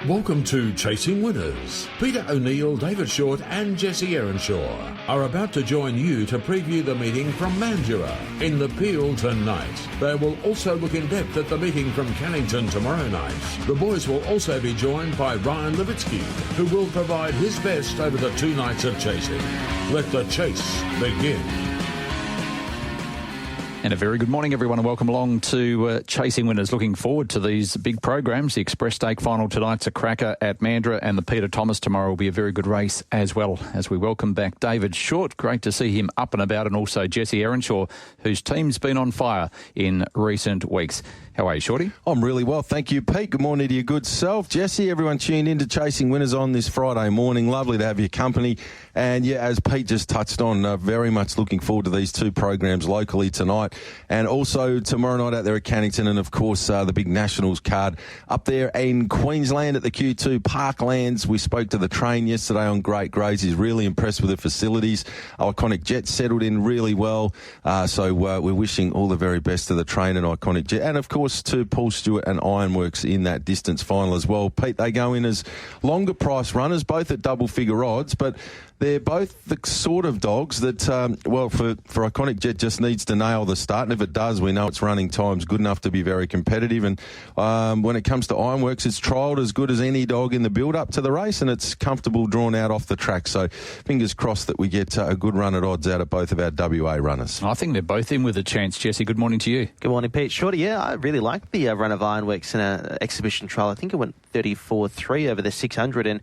Welcome to Chasing Winners. Peter O'Neill, David Shortte and Jesse Erenshaw are about to join you to preview the meeting from Mandurah in the Peel tonight. They will also look in depth at the meeting from Cannington tomorrow night. The boys will also be joined by Ryan Levitsky, who will provide his best over the 2 nights of chasing. Let the chase begin. And a very good morning, everyone, and welcome along to Chasing Winners. Looking forward to these big programs. The Express Stake final tonight's a cracker at Mandurah, and the Peter Thomas tomorrow will be a very good race as well, as we welcome back David Shortte. Great to see him up and about, and also Jesse Erenshaw, whose team's been on fire in recent weeks. How are you, Shorty? I'm really well, thank you, Pete. Good morning to your good self. Jesse, everyone tuned in to Chasing Winners on this Friday morning. Lovely to have your company. And yeah, as Pete just touched on, very much looking forward to these 2 programs locally tonight and also tomorrow night out there at Cannington, and of course the big Nationals card up there in Queensland at the Q2 Parklands. We spoke to the train yesterday on Great Grays. He's really impressed with the facilities. Iconic Jet settled in really well. So we're wishing all the very best to the train and Iconic Jet. And of course to Paul Stewart and Ironworks in that distance final as well. Pete, they go in as longer price runners, both at double figure odds, but they're both the sort of dogs that, for Iconic Jet just needs to nail the start. And if it does, we know its running time's good enough to be very competitive. And when it comes to Ironworks, it's trialled as good as any dog in the build-up to the race, and it's comfortable drawn out off the track. So fingers crossed that we get a good run at odds out of both of our WA runners. I think they're both in with a chance. Jesse, good morning to you. Good morning, Pete. Shorty, yeah, I really like the run of Ironworks in an exhibition trial. I think it went 34.3 over the 600 and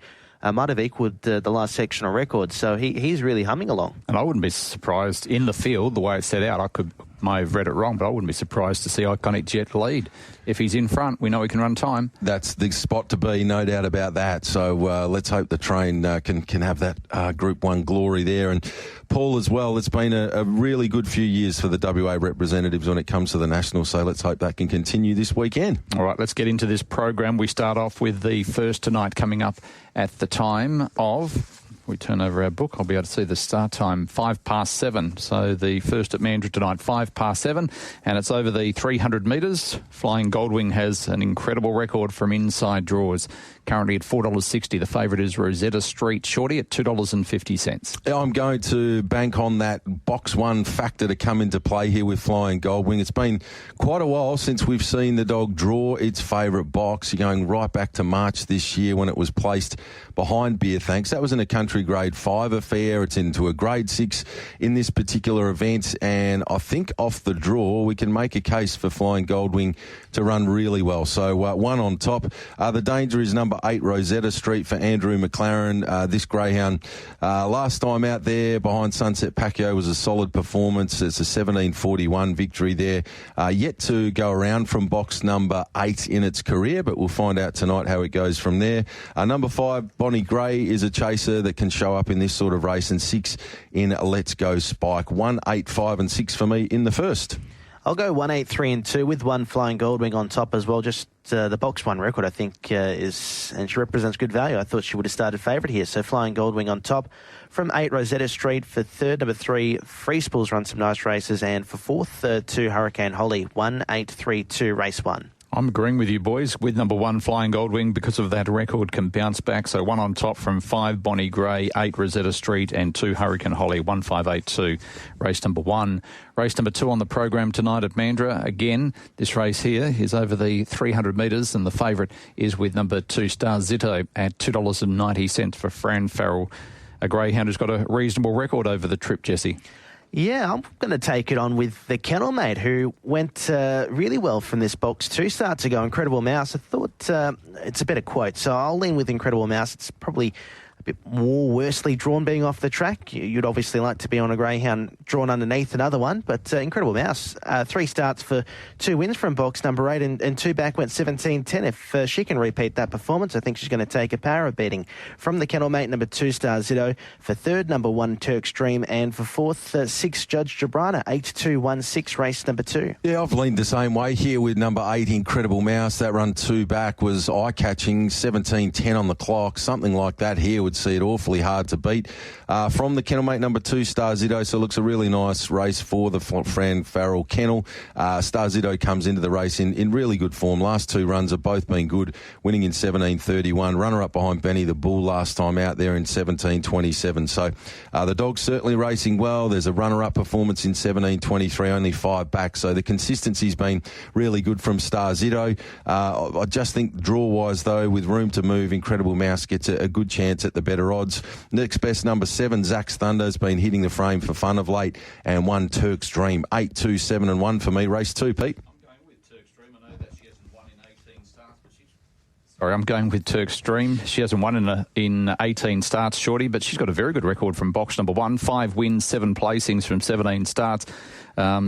might have equalled the last sectional record. So he's really humming along. And I wouldn't be surprised in the field, the way it's set out. May have read it wrong, but I wouldn't be surprised to see Iconic Jet lead. If he's in front, we know he can run time. That's the spot to be, no doubt about that. So let's hope the train can have that Group 1 glory there. And Paul as well, it's been a really good few years for the WA representatives when it comes to the Nationals, so let's hope that can continue this weekend. All right, let's get into this program. We start off with the first tonight coming up at the time of... We turn over our book, I'll be able to see the start time, 7:05. So the first at Mandurah tonight, 7:05, and it's over the 300 metres. Flying Goldwing has an incredible record from inside draws. Currently at $4.60. The favourite is Rosetta Street. Shorty at $2.50. I'm going to bank on that box 1 factor to come into play here with Flying Goldwing. It's been quite a while since we've seen the dog draw its favourite box. You're going right back to March this year when it was placed behind Beer Thanks. That was in a country grade 5 affair. It's into a grade 6 in this particular event, and I think off the draw we can make a case for Flying Goldwing to run really well. So 1 on top. The danger is number 8 Rosetta Street for Andrew McLaren. This greyhound last time out there behind Sunset Pacquiao was a solid performance. It's a 17:41 victory there. Yet to go around from box number 8 in its career, but we'll find out tonight how it goes from there. Number 5 Bonnie Gray is a chaser that can show up in this sort of race, and 6 in Let's Go Spike. 1, 8, 5 and 6 for me in the first. I'll go 1, 8, 3 and 2 with 1 Flying Goldwing on top as well. Just the box 1 record, I think, is, and she represents good value. I thought she would have started favourite here. So Flying Goldwing on top. From 8 Rosetta Street for third, number 3 Free Spools run some nice races, and for fourth, 2 Hurricane Holly. 1, 8, 3, 2 race 1. I'm agreeing with you, boys, with number 1 Flying Goldwing, because of that record can bounce back. So 1 on top from 5 Bonnie Gray, 8 Rosetta Street and 2 Hurricane Holly. 1, 5, 8, 2. Race number 1. Race number 2 on the program tonight at Mandurah. Again, this race here is over the 300 metres, and the favourite is with number 2 Star Zitto at $2.90 for Fran Farrell, a greyhound who's got a reasonable record over the trip, Jesse. Yeah, I'm going to take it on with the Kennel Mate, who went really well from this box 2 starts ago. Incredible Mouse. I thought it's a better quote, so I'll lean with Incredible Mouse. It's probably bit more worsely drawn being off the track. You'd obviously like to be on a greyhound drawn underneath another one, but Incredible Mouse, 3 starts for 2 wins from box number 8 and 2 back went 17-10. If she can repeat that performance, I think she's going to take a power of beating. From the Kennel Mate, number 2 Star Zitto, for third, number 1 Turk's Dream, and for fourth, 6 Judge Jabrana, 8-2-1-6, race number 2. Yeah, I've leaned the same way here with number 8 Incredible Mouse. That run 2 back was eye-catching, 17-10 on the clock, something like that here would would see it awfully hard to beat. From the kennelmate number 2, Star Zitto, so it looks a really nice race for the Fran Farrell kennel. Star Zitto comes into the race in really good form. Last 2 runs have both been good, winning in 17.31. Runner-up behind Benny the Bull last time out there in 17.27. So the dog's certainly racing well. There's a runner-up performance in 17.23, only 5 back. So the consistency's been really good from Star Zitto. I just think draw-wise, though, with room to move, Incredible Mouse gets a good chance at the better odds. Next best, number 7, Zach's Thunder, has been hitting the frame for fun of late, and 1, Turk's Dream. 8, 2, 7 and 1 for me. Race 2, Pete. I'm going with Turk's Dream. She hasn't won in 18 starts, Shorty, but she's got a very good record from box number 1. 5 wins, 7 placings from 17 starts.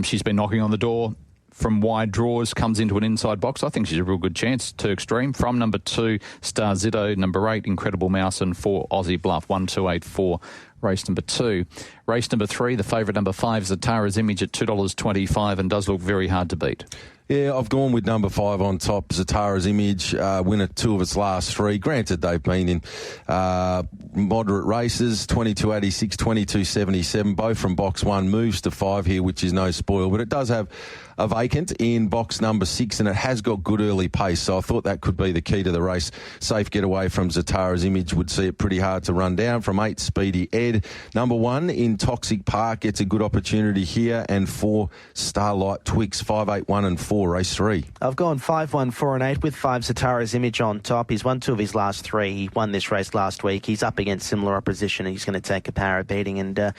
She's been knocking on the door from wide draws, comes into an inside box. I think she's a real good chance. Turk's Dream. From number 2, Star Zitto. Number 8, Incredible Mouse. And 4, Aussie Bluff. 1, 2, 8, 4. Race number 2. Race number 3, the favourite number 5, Zatara's Image at $2.25 and does look very hard to beat. Yeah, I've gone with number 5 on top, Zatara's Image, winner 2 of its last 3. Granted, they've been in moderate races, 22.86, 22.77, both from box 1, moves to 5 here, which is no spoil, but it does have a vacant in box number 6, and it has got good early pace, so I thought that could be the key to the race. Safe getaway from Zatara's Image would see it pretty hard to run down. From 8, Speedy Ed. Number 1 in Toxic Park gets a good opportunity here, and 4, Starlight Twix. 5, 8, 1 and 4, race 3. I've gone 5, 1, 4 and 8 with 5, Zatara's Image on top. He's won 2 of his last 3. He won this race last week. He's up against similar opposition. He's going to take a power beating, and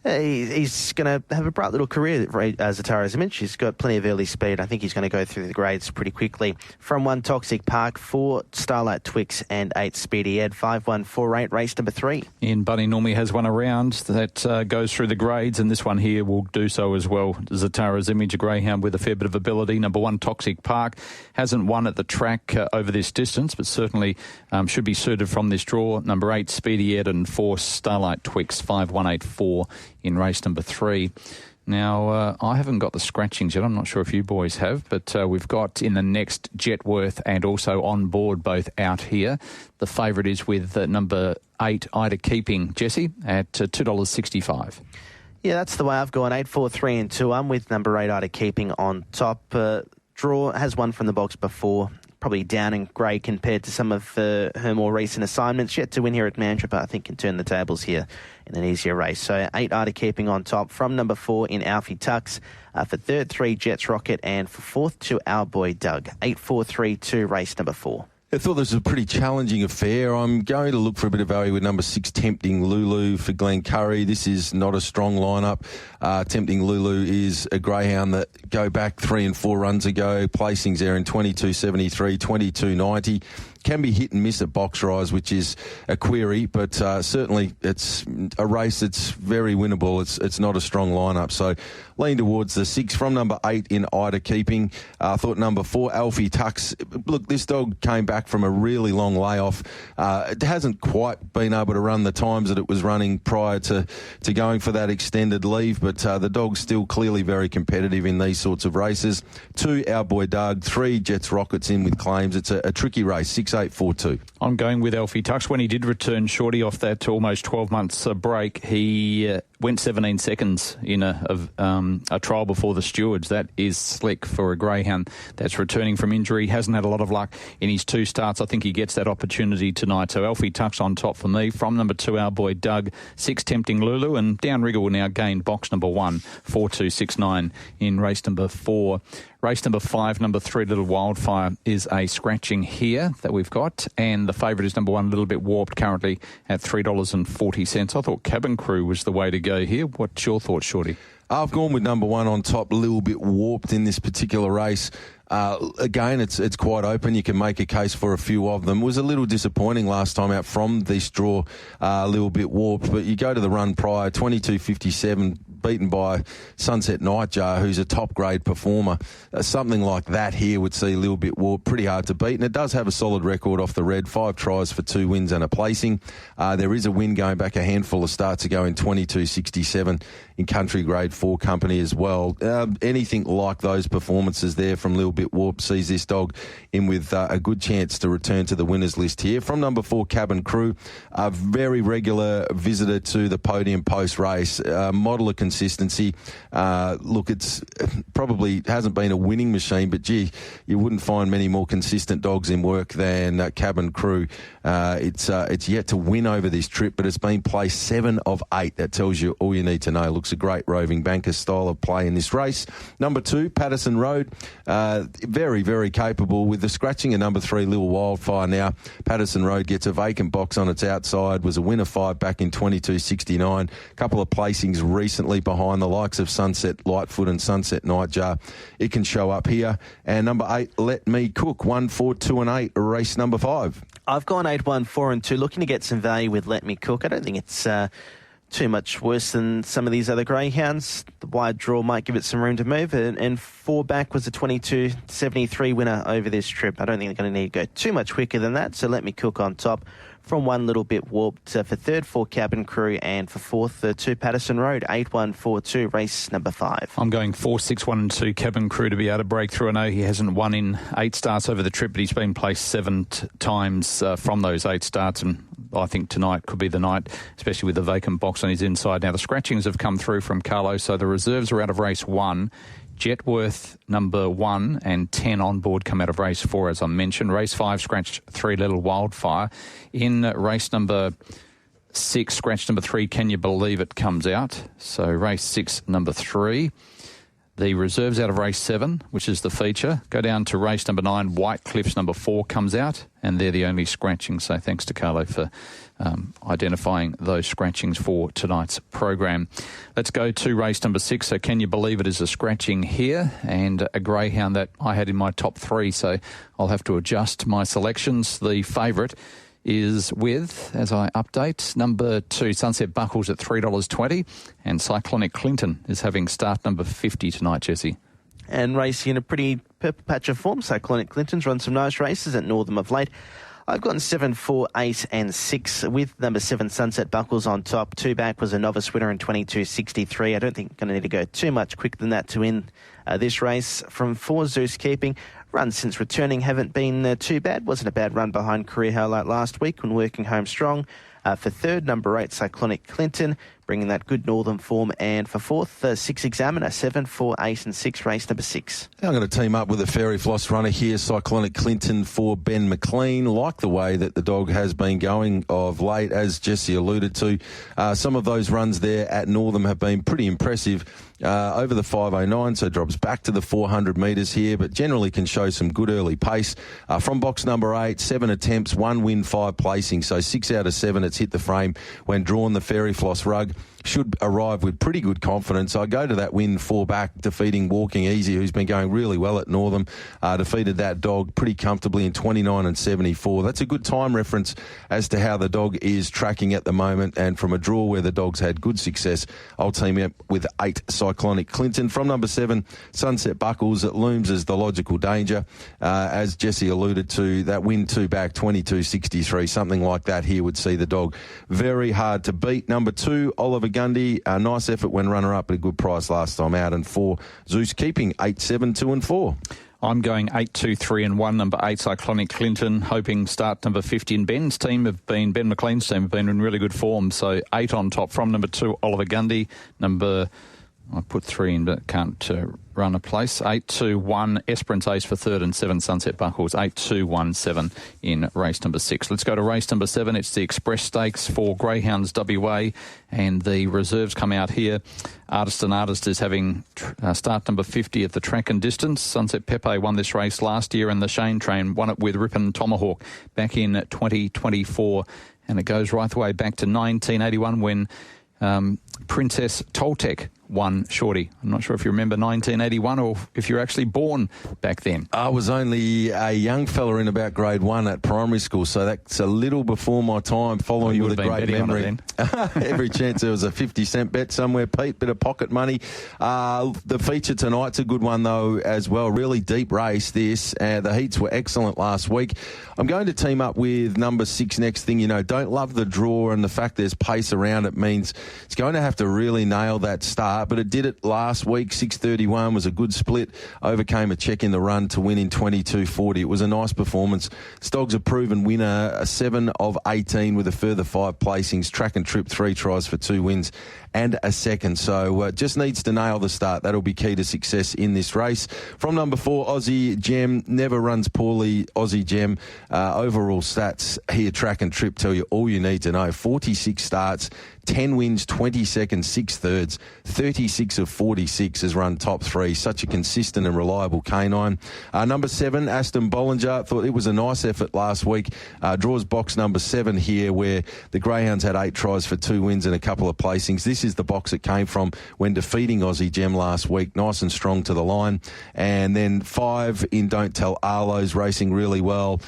he's going to have a bright little career, Zatara's Image. He's got plenty of early speed. I think he's going to go through the grades pretty quickly. From 1, Toxic Park, 4, Starlight Twix, and 8, Speedy Ed. 5, 1, 4, 8, race number 3. Ian Bunny normally has one around that goes through the grades, and this one here will do so as well. Zatara's Image, a greyhound with a fair bit of ability. Number 1, Toxic Park, hasn't won at the track over this distance, but certainly should be suited from this draw. Number 8, Speedy Ed, and 4, Starlight Twix. 5, 1, 8, 4 in race number 3. Now, I haven't got the scratchings yet. I'm not sure if you boys have, but we've got in the next Jetworth and also On Board both out here. The favourite is with number 8, Ida Keeping, Jesse, at $2.65. Yeah, that's the way I've gone. 8, 4, 3 and 2. I'm with number 8, Ida Keeping on top. Draw has won from the box before. Probably down in grade compared to some of her more recent assignments. Yet to win here at Mandurah, but I think can turn the tables here in an easier race. So 8, Ida Keeping on top. From number 4 in Alfie Tux. For third, 3, Jets Rocket. And for fourth, 2, Our Boy Doug. 8, 4, 3, 2, race number 4. I thought this was a pretty challenging affair. I'm going to look for a bit of value with number 6, Tempting Lulu for Glenn Curry. This is not a strong lineup. Tempting Lulu is a greyhound that go back 3 and 4 runs ago. Placings there in 22.73, 22.90. Can be hit and miss at box rise, which is a query, but certainly it's a race that's very winnable. It's not a strong lineup, so lean towards the 6. From number 8 in Ida Keeping. I thought number 4, Alfie Tux. Look, this dog came back from a really long layoff. It hasn't quite been able to run the times that it was running prior to going for that extended leave, but the dog's still clearly very competitive in these sorts of races. 2, Our Boy Doug. 3, Jets Rockets in with claims. It's a tricky race. 6, 8, 4, 2. I'm going with Alfie Tux. When he did return Shorty off that almost 12 months break, he went 17 seconds in a trial before the stewards. That is slick for a greyhound that's returning from injury. Hasn't had a lot of luck in his 2 starts. I think he gets that opportunity tonight. So Alfie Tux on top for me. From number 2, Our Boy Doug. 6, Tempting Lulu. And Downrigger will now gain box number 1, 4, 2, 6, 9 in race number 4. Race number 5, number 3, Little Wildfire, is a scratching here that we've got. And the favourite is number 1, a little bit warped, currently at $3.40. I thought Cabin Crew was the way to go here. What's your thoughts, Shorty? I've gone with number 1 on top, a little bit warped in this particular race. Again, it's quite open. You can make a case for a few of them. It was a little disappointing last time out from this draw, a little bit warped. But you go to the run prior, 22.57, beaten by Sunset Nightjar, who's a top-grade performer. Something like that here would see a little bit warped, pretty hard to beat. And it does have a solid record off the red, 5 tries for 2 wins and a placing. There is a win going back a handful of starts ago in 22.67 in country grade 4 company as well. Anything like those performances there from Lil Bit Warp sees this dog in with a good chance to return to the winners list here. From number 4, Cabin Crew, a very regular visitor to the podium post-race, model of consistency. Look, it's probably hasn't been a winning machine, but gee, you wouldn't find many more consistent dogs in work than Cabin Crew. It's yet to win over this trip, but it's been placed 7 of 8. That tells you all you need to know. Looks a great roving banker style of play in this race. Number 2, Patterson Road, very, very capable with the scratching of number 3, Little Wildfire. Now, Patterson Road gets a vacant box on its outside, was a winner 5 back in 22.69. Couple of placings recently behind the likes of Sunset Lightfoot and Sunset Nightjar. It can show up here. And number 8, Let Me Cook, 1, 4, 2 and 8, race number 5. I've gone 8, 1, 4 and 2, looking to get some value with Let Me Cook. I don't think it's too much worse than some of these other greyhounds. The wide draw might give it some room to move, and 4 back was a 22.73 winner over this trip. I don't think they're going to need to go too much quicker than that, so Let Me Cook on top. From 1, Little Bit Warped for 3rd, 4, Cabin Crew, and for 4th, 2, Patterson Road, 8, 1, 4, 2, race number 5. I'm going 4, 6, 1 and 2, Cabin Crew to be able to break through. I know he hasn't won in 8 starts over the trip, but he's been placed 7 times from those 8 starts, and I think tonight could be the night, especially with the vacant box on his inside. Now, the scratchings have come through from Carlo, so the reserves are out of race 1. Jetworth, number 1, and 10 on board come out of race 4, as I mentioned. Race 5 scratched 3, Little Wildfire. In race number 6, scratch number 3, Can You Believe It, comes out. So race 6, number 3. The reserves out of race 7, which is the feature. Go down to race number 9, White Cliffs, number 4, comes out. And they're the only scratchings. So thanks to Carlo for identifying those scratchings for tonight's program. Let's go to race number 6. So Can You Believe It is a scratching here, and a greyhound that I had in my top 3. So I'll have to adjust my selections. The favourite is with, as I update, number 2, Sunset Buckles at $3.20, and Cyclonic Clinton is having start number 50 tonight, Jesse. And racing in a pretty purple patch of form. Cyclonic Clinton's run some nice races at Northam of late. I've gotten 7, 4, 8 and 6 with number 7, Sunset Buckles on top. 2 back was a novice winner in 22.63. I don't think I'm going to need to go too much quicker than that to win this race. From 4, Zeus Keeping. Runs since returning haven't been too bad. Wasn't a bad run behind Career Highlight last week when working home strong. For 3rd, number 8, Cyclonic Clinton, bringing that good northern form. And for 4th, 6 Examiner, 7, 4, 8 and 6, race number 6. I'm going to team up with a Fairy Floss runner here, Cyclonic Clinton for Ben McLean. Like the way that the dog has been going of late, as Jesse alluded to. Some of those runs there at Northam have been pretty impressive. Over the 509, so drops back to the 400 metres here, but generally can show some good early pace. From box number 8, 7 attempts, 1 win, 5 placings, so 6 out of 7 it's hit the frame when drawn. The Fairy Floss rug should arrive with pretty good confidence. I go to that win 4 back, defeating Walking Easy, who's been going really well at Northam. Defeated that dog pretty comfortably in 29 and 74. That's a good time reference as to how the dog is tracking at the moment, and from a draw where the dog's had good success, I'll team up with 8 Cyclonic Clinton. From number 7, Sunset Buckles, it looms as the logical danger. As Jesse alluded to, that win 2 back, 22.63, something like that here would see the dog very hard to beat. Number 2, Oliver Gundy, a nice effort when runner-up at a good price last time out. And 4, Zeus Keeping, 8, 7, 2 and 4. I'm going 8, 2, 3 and 1, number 8, Cyclonic Clinton, hoping start number 50. And Ben McLean's team have been in really good form. So 8 on top. From number 2, Oliver Gundy, I put 3 in, but can't run a place. 8, 2, 1, Esperance Ace for 3rd, and 7, Sunset Buckles. 8, 2, 1, 7 in race number 6. Let's go to race number 7. It's the Express Stakes for Greyhounds WA, and the reserves come out here. Artist is having start number 50 at the track and distance. Sunset Pepe won this race last year, and the Shane Train won it with Ripon Tomahawk back in 2024. And it goes right the way back to 1981 when Princess Toltec won Shorty. I'm not sure if you remember 1981 or if you're actually born back then. I was only a young fella in about grade 1 at primary school, so that's a little before my time, following with a great memory. Every chance there was a 50-cent bet somewhere, Pete, bit of pocket money. The feature tonight's a good one, though, as well. Really deep race, this. The heats were excellent last week. I'm going to team up with number 6 next thing. You know, don't love the draw, and the fact there's pace around it means it's going to have have to really nail that start, but it did it last week. 6:31 was a good split, overcame a check in the run to win in 22:40. It was a nice performance. Stogg's a proven winner, a 7 of 18 with a further 5 placings, track and trip 3 tries for 2 wins and a second. So just needs to nail the start. That'll be key to success in this race. From number 4, Aussie Gem, never runs poorly. Aussie Gem, overall stats here, track and trip, tell you all you need to know. 46 starts, 10 wins, 20 seconds, 6 thirds, 36 of 46 has run top 3. Such a consistent and reliable canine. Number 7, Aston Bollinger. Thought it was a nice effort last week. Draws box number 7 here, where the Greyhounds had 8 tries for 2 wins and a couple of placings. This is the box it came from when defeating Aussie Gem last week. Nice and strong to the line. And then 5 in Don't Tell Arlo's, racing really well.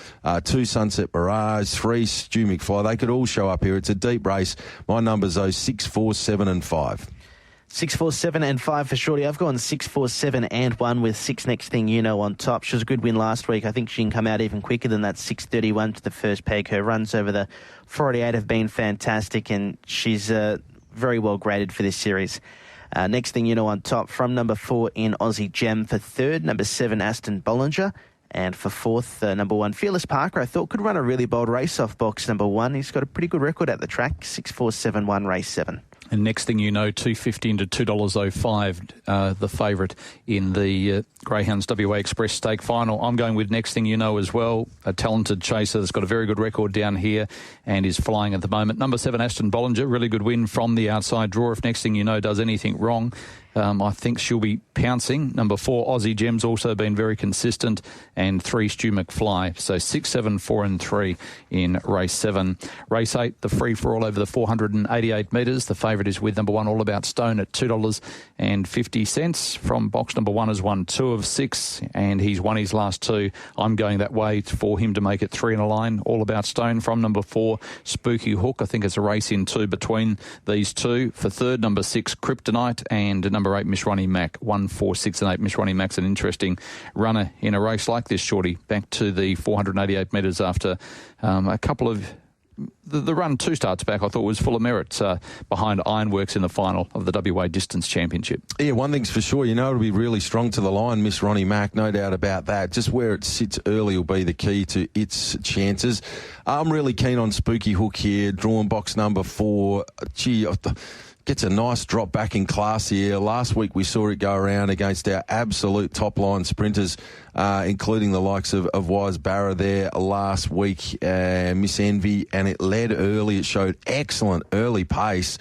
2 Sunset Mirage, 3 Stu McFly. They could all show up here. It's a deep race. My numbers, those 6, 4, 7 and 5. 6, 4, 7 and 5 for Shorty. I've gone 6, 4, 7 and 1 with 6 next thing you know on top. She was a good win last week. I think she can come out even quicker than that. 6:31 to the first peg. Her runs over the 48 have been fantastic, and she's very well graded for this series. Next thing you know on top, from number 4 in Aussie Gem. For third, number 7 Aston Bollinger. And for fourth, number 1, Fearless Parker, I thought could run a really bold race off box number 1. He's got a pretty good record at the track, 6, 4, 7, 1, race 7. And next thing you know, $2.50 into $2.05, the favourite in the Greyhounds WA Express Stake Final. I'm going with next thing you know as well, a talented chaser that's got a very good record down here and is flying at the moment. Number 7, Aston Bollinger, really good win from the outside draw. If next thing you know does anything wrong, I think she'll be pouncing. Number 4, Aussie Gem's also been very consistent, and 3, Stu McFly. So 6, 7, 4 and 3 in race 7. Race 8, the free for all over the 488 metres. The favourite is with number 1, All About Stone, at $2.50. From box number 1 has won 2 of 6, and he's won his last 2. I'm going that way for him to make it 3 in a line. All About Stone. From number 4, Spooky Hook. I think it's a race in 2 between these two. For third, number 6, Kryptonite, and number 8, Miss Ronnie Mack. 1, 4, 6 and 8. Miss Ronnie Mack's an interesting runner in a race like this, Shorty. Back to the 488 metres after a couple of... The run 2 starts back, I thought, was full of merit behind Ironworks in the final of the WA Distance Championship. Yeah, one thing's for sure, it'll be really strong to the line, Miss Ronnie Mack, no doubt about that. Just where it sits early will be the key to its chances. I'm really keen on Spooky Hook here, drawn box number 4. Gets a nice drop back in class here. Last week we saw it go around against our absolute top-line sprinters, including the likes of Wise Barra there last week, Miss Envy, and it led early. It showed excellent early pace.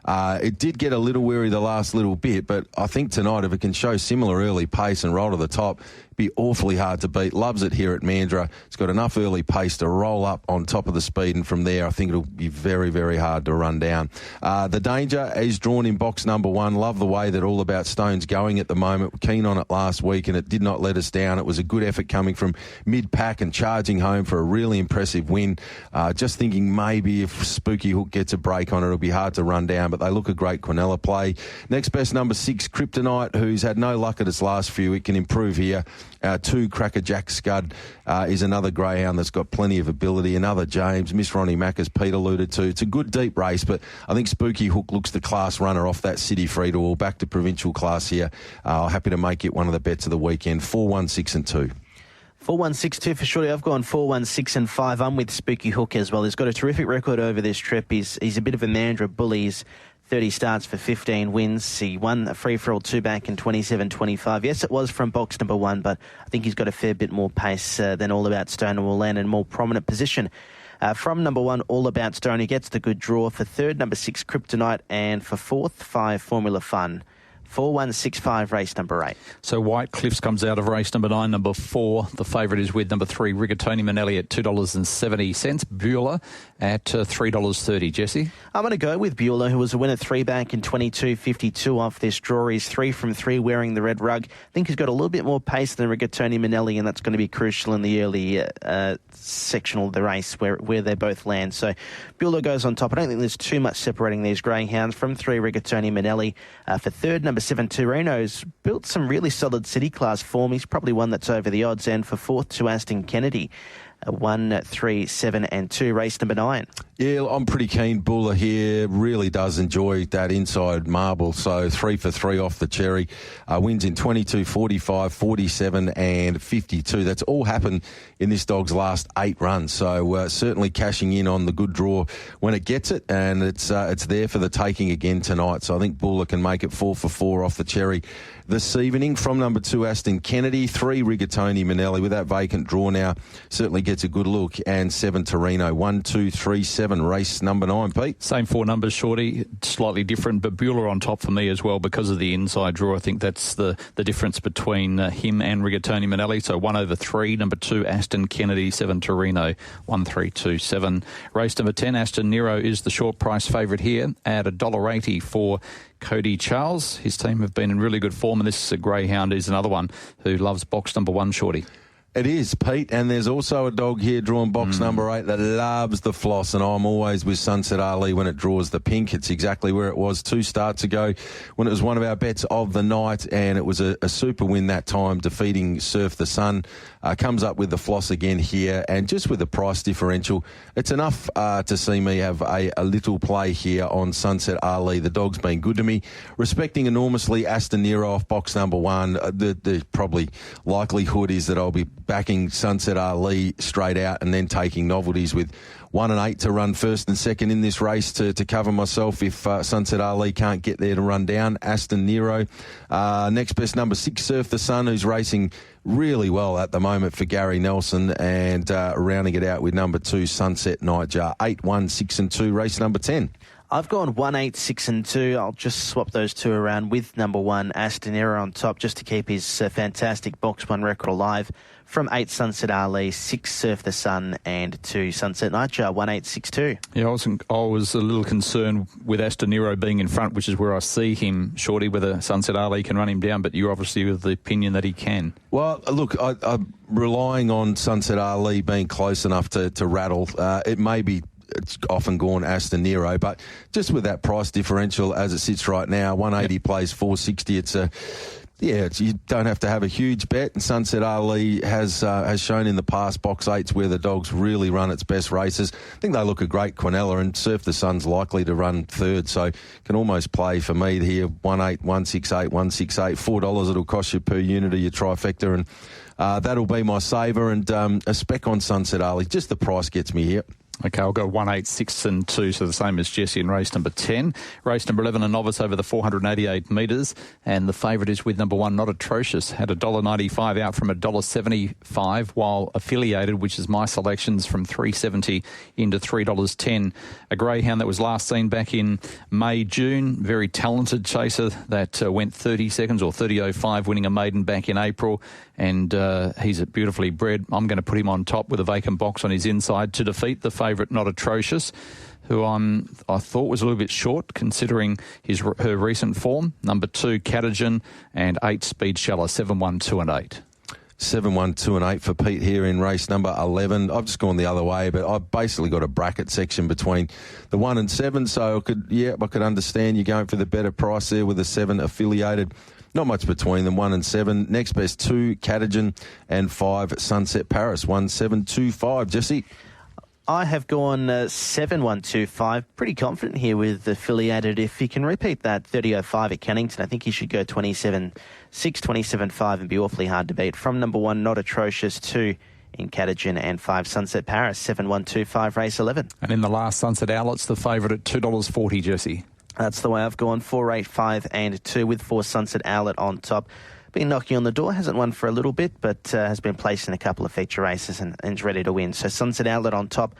It did get a little weary the last little bit, but I think tonight, if it can show similar early pace and roll to the top, be awfully hard to beat. Loves it here at Mandurah. It's got enough early pace to roll up on top of the speed, and from there I think it'll be very, very hard to run down. The Danger is drawn in box number 1. Love the way that All About Stone's going at the moment. Keen on it last week, and it did not let us down. It was a good effort coming from mid-pack and charging home for a really impressive win. Just thinking maybe if Spooky Hook gets a break on it, it'll be hard to run down, but they look a great Quinella play. Next best, number 6, Kryptonite, who's had no luck at its last few. It can improve here. 2, Crackerjack Scud is another greyhound that's got plenty of ability. Another James, Miss Ronnie Mack, as Pete alluded to. It's a good deep race, but I think Spooky Hook looks the class runner off that city free-to-all. Back to provincial class here. Happy to make it one of the bets of the weekend. 4, 1, 6 and 2. 4, 1, 6, 2 for Shorty. I've gone 4, 1, 6 and 5. I'm with Spooky Hook as well. He's got a terrific record over this trip. He's a bit of a Mandurah bully. He's 30 starts for 15 wins. He won a free-for-all 2 back in 27-25. Yes, it was from box number 1, but I think he's got a fair bit more pace than All About Stone and will land in a more prominent position. From number 1, All About Stone, he gets the good draw. For third, number 6, Kryptonite, and for fourth, 5, Formula Fun. 4, 1, 6, 5, race number 8. So White Cliffs comes out of race number 9, number 4. The favourite is with number 3, Rigatoni Manelli at $2.70. Beulah at $3.30. Jesse? I'm going to go with Beulah, who was a winner 3 back in 22.52 off this draw. He's 3 from 3 wearing the red rug. I think he's got a little bit more pace than Rigatoni Manelli, and that's going to be crucial in the early sectional of the race where they both land. So Beulah goes on top. I don't think there's too much separating these greyhounds. From 3, Rigatoni Manelli. For third, number 7, Torino's built some really solid city class form. He's probably one that's over the odds. And for fourth, to Aston Kennedy. 1, 3, 7 and 2, race number 9. Yeah, I'm pretty keen. Buller here really does enjoy that inside marble. So 3 for 3 off the cherry. Wins in 22, 45, 47 and 52. That's all happened in this dog's last 8 runs. So certainly cashing in on the good draw when it gets it. And it's there for the taking again tonight. So I think Buller can make it 4 for 4 off the cherry this evening. From number 2, Aston Kennedy, 3, Rigatoni Manelli. With that vacant draw now, certainly gets a good look. And 7, Torino. 1, 2, 3, 7. Race number 9, Pete. Same 4 numbers, Shorty. Slightly different, but Bueller on top for me as well because of the inside draw. I think that's the difference between him and Rigatoni Manelli. So 1 over 3. Number 2, Aston Kennedy. 7, Torino. 1, 3, 2, 7. Race number 10, Aston Nero is the short price favourite here at $1.80 for Cody Charles. His team have been in really good form, and this is a greyhound. He's another one who loves box number 1, Shorty. It is, Pete, and there's also a dog here drawn box number 8 that loves the floss, and I'm always with Sunset Ali when it draws the pink. It's exactly where it was 2 starts ago when it was one of our bets of the night, and it was a super win that time, defeating Surf the Sun. Comes up with the floss again here, and just with the price differential, it's enough to see me have a little play here on Sunset Ali. The dog's been good to me. Respecting enormously Aston Nero off box number 1, the probably likelihood is that I'll be backing Sunset Ali straight out and then taking novelties with 1 and 8 to run first and second in this race to cover myself if Sunset Ali can't get there to run down. Aston Nero. Next best, number 6, Surf the Sun, who's racing really well at the moment for Gary Nelson, and rounding it out with number 2, Sunset Nightjar. 8, 1, 6 and 2, race number 10. I've gone 1, 8, 6 and 2. I'll just swap those 2 around with number 1, Aston Nero on top, just to keep his fantastic box 1 record alive. From 8, Sunset Ali, 6, Surf the Sun, and 2, Sunset Nightjar. 1, 8, 6, 2. Yeah, I was a little concerned with Aston Nero being in front, which is where I see him, Shorty, whether Sunset Ali can run him down, but you're obviously of the opinion that he can. Well, look, I'm relying on Sunset Ali being close enough to rattle. It may be... It's often gone Aston Nero, but just with that price differential as it sits right now, 180 plays 460. You don't have to have a huge bet. And Sunset Ali has shown in the past box 8s where the dog's really run its best races. I think they look a great Quinella, and Surf the Sun's likely to run third, so can almost play for me here 1-8, 1-6-8, 1-6-8. $4 it'll cost you per unit of your trifecta, and that'll be my saver, and a spec on Sunset Ali. Just the price gets me here. Okay, I'll go 1, 8, 6 and 2, so the same as Jesse in race number 10. Race number 11, a novice over the 488 metres, and the favourite is with number 1, Not Atrocious. Had $1.95 out from $1.75, while Affiliated, which is my selections, from $3.70 into $3.10. A greyhound that was last seen back in May, June. Very talented chaser that went 30 seconds or 30.05, winning a maiden back in April, and he's beautifully bred. I'm going to put him on top with a vacant box on his inside to defeat the favourite Not Atrocious, who I thought was a little bit short considering her recent form. Number 2, Catagen, and 8, Speed Shallow. 7, 1, 2 and 8. 7, 1, 2 and 8 for Pete here in race number 11. I've just gone the other way, but I've basically got a bracket section between the 1 and 7, so I could understand you going for the better price there with the 7 Affiliated. Not much between them, 1 and 7. Next best 2, Catagen, and 5, Sunset Paris. 1, 7, 2, 5. Jesse? I have gone 7, 1, 2, 5. Pretty confident here with Affiliated. If he can repeat that 30.05 at Cannington, I think he should go 27.6, 27.5 and be awfully hard to beat. From number 1, Not Atrocious, 2 in Catagen, and 5, Sunset Paris. 7, 1, 2, 5, race 11. And in the last Sunset Outlet's the favourite at $2.40, Jesse. That's the way I've gone. 4, 8, 5 and 2 with 4, Sunset Outlet on top. Been knocking on the door, hasn't won for a little bit, but has been placed in a couple of feature races and is ready to win. So Sunset Outlet on top.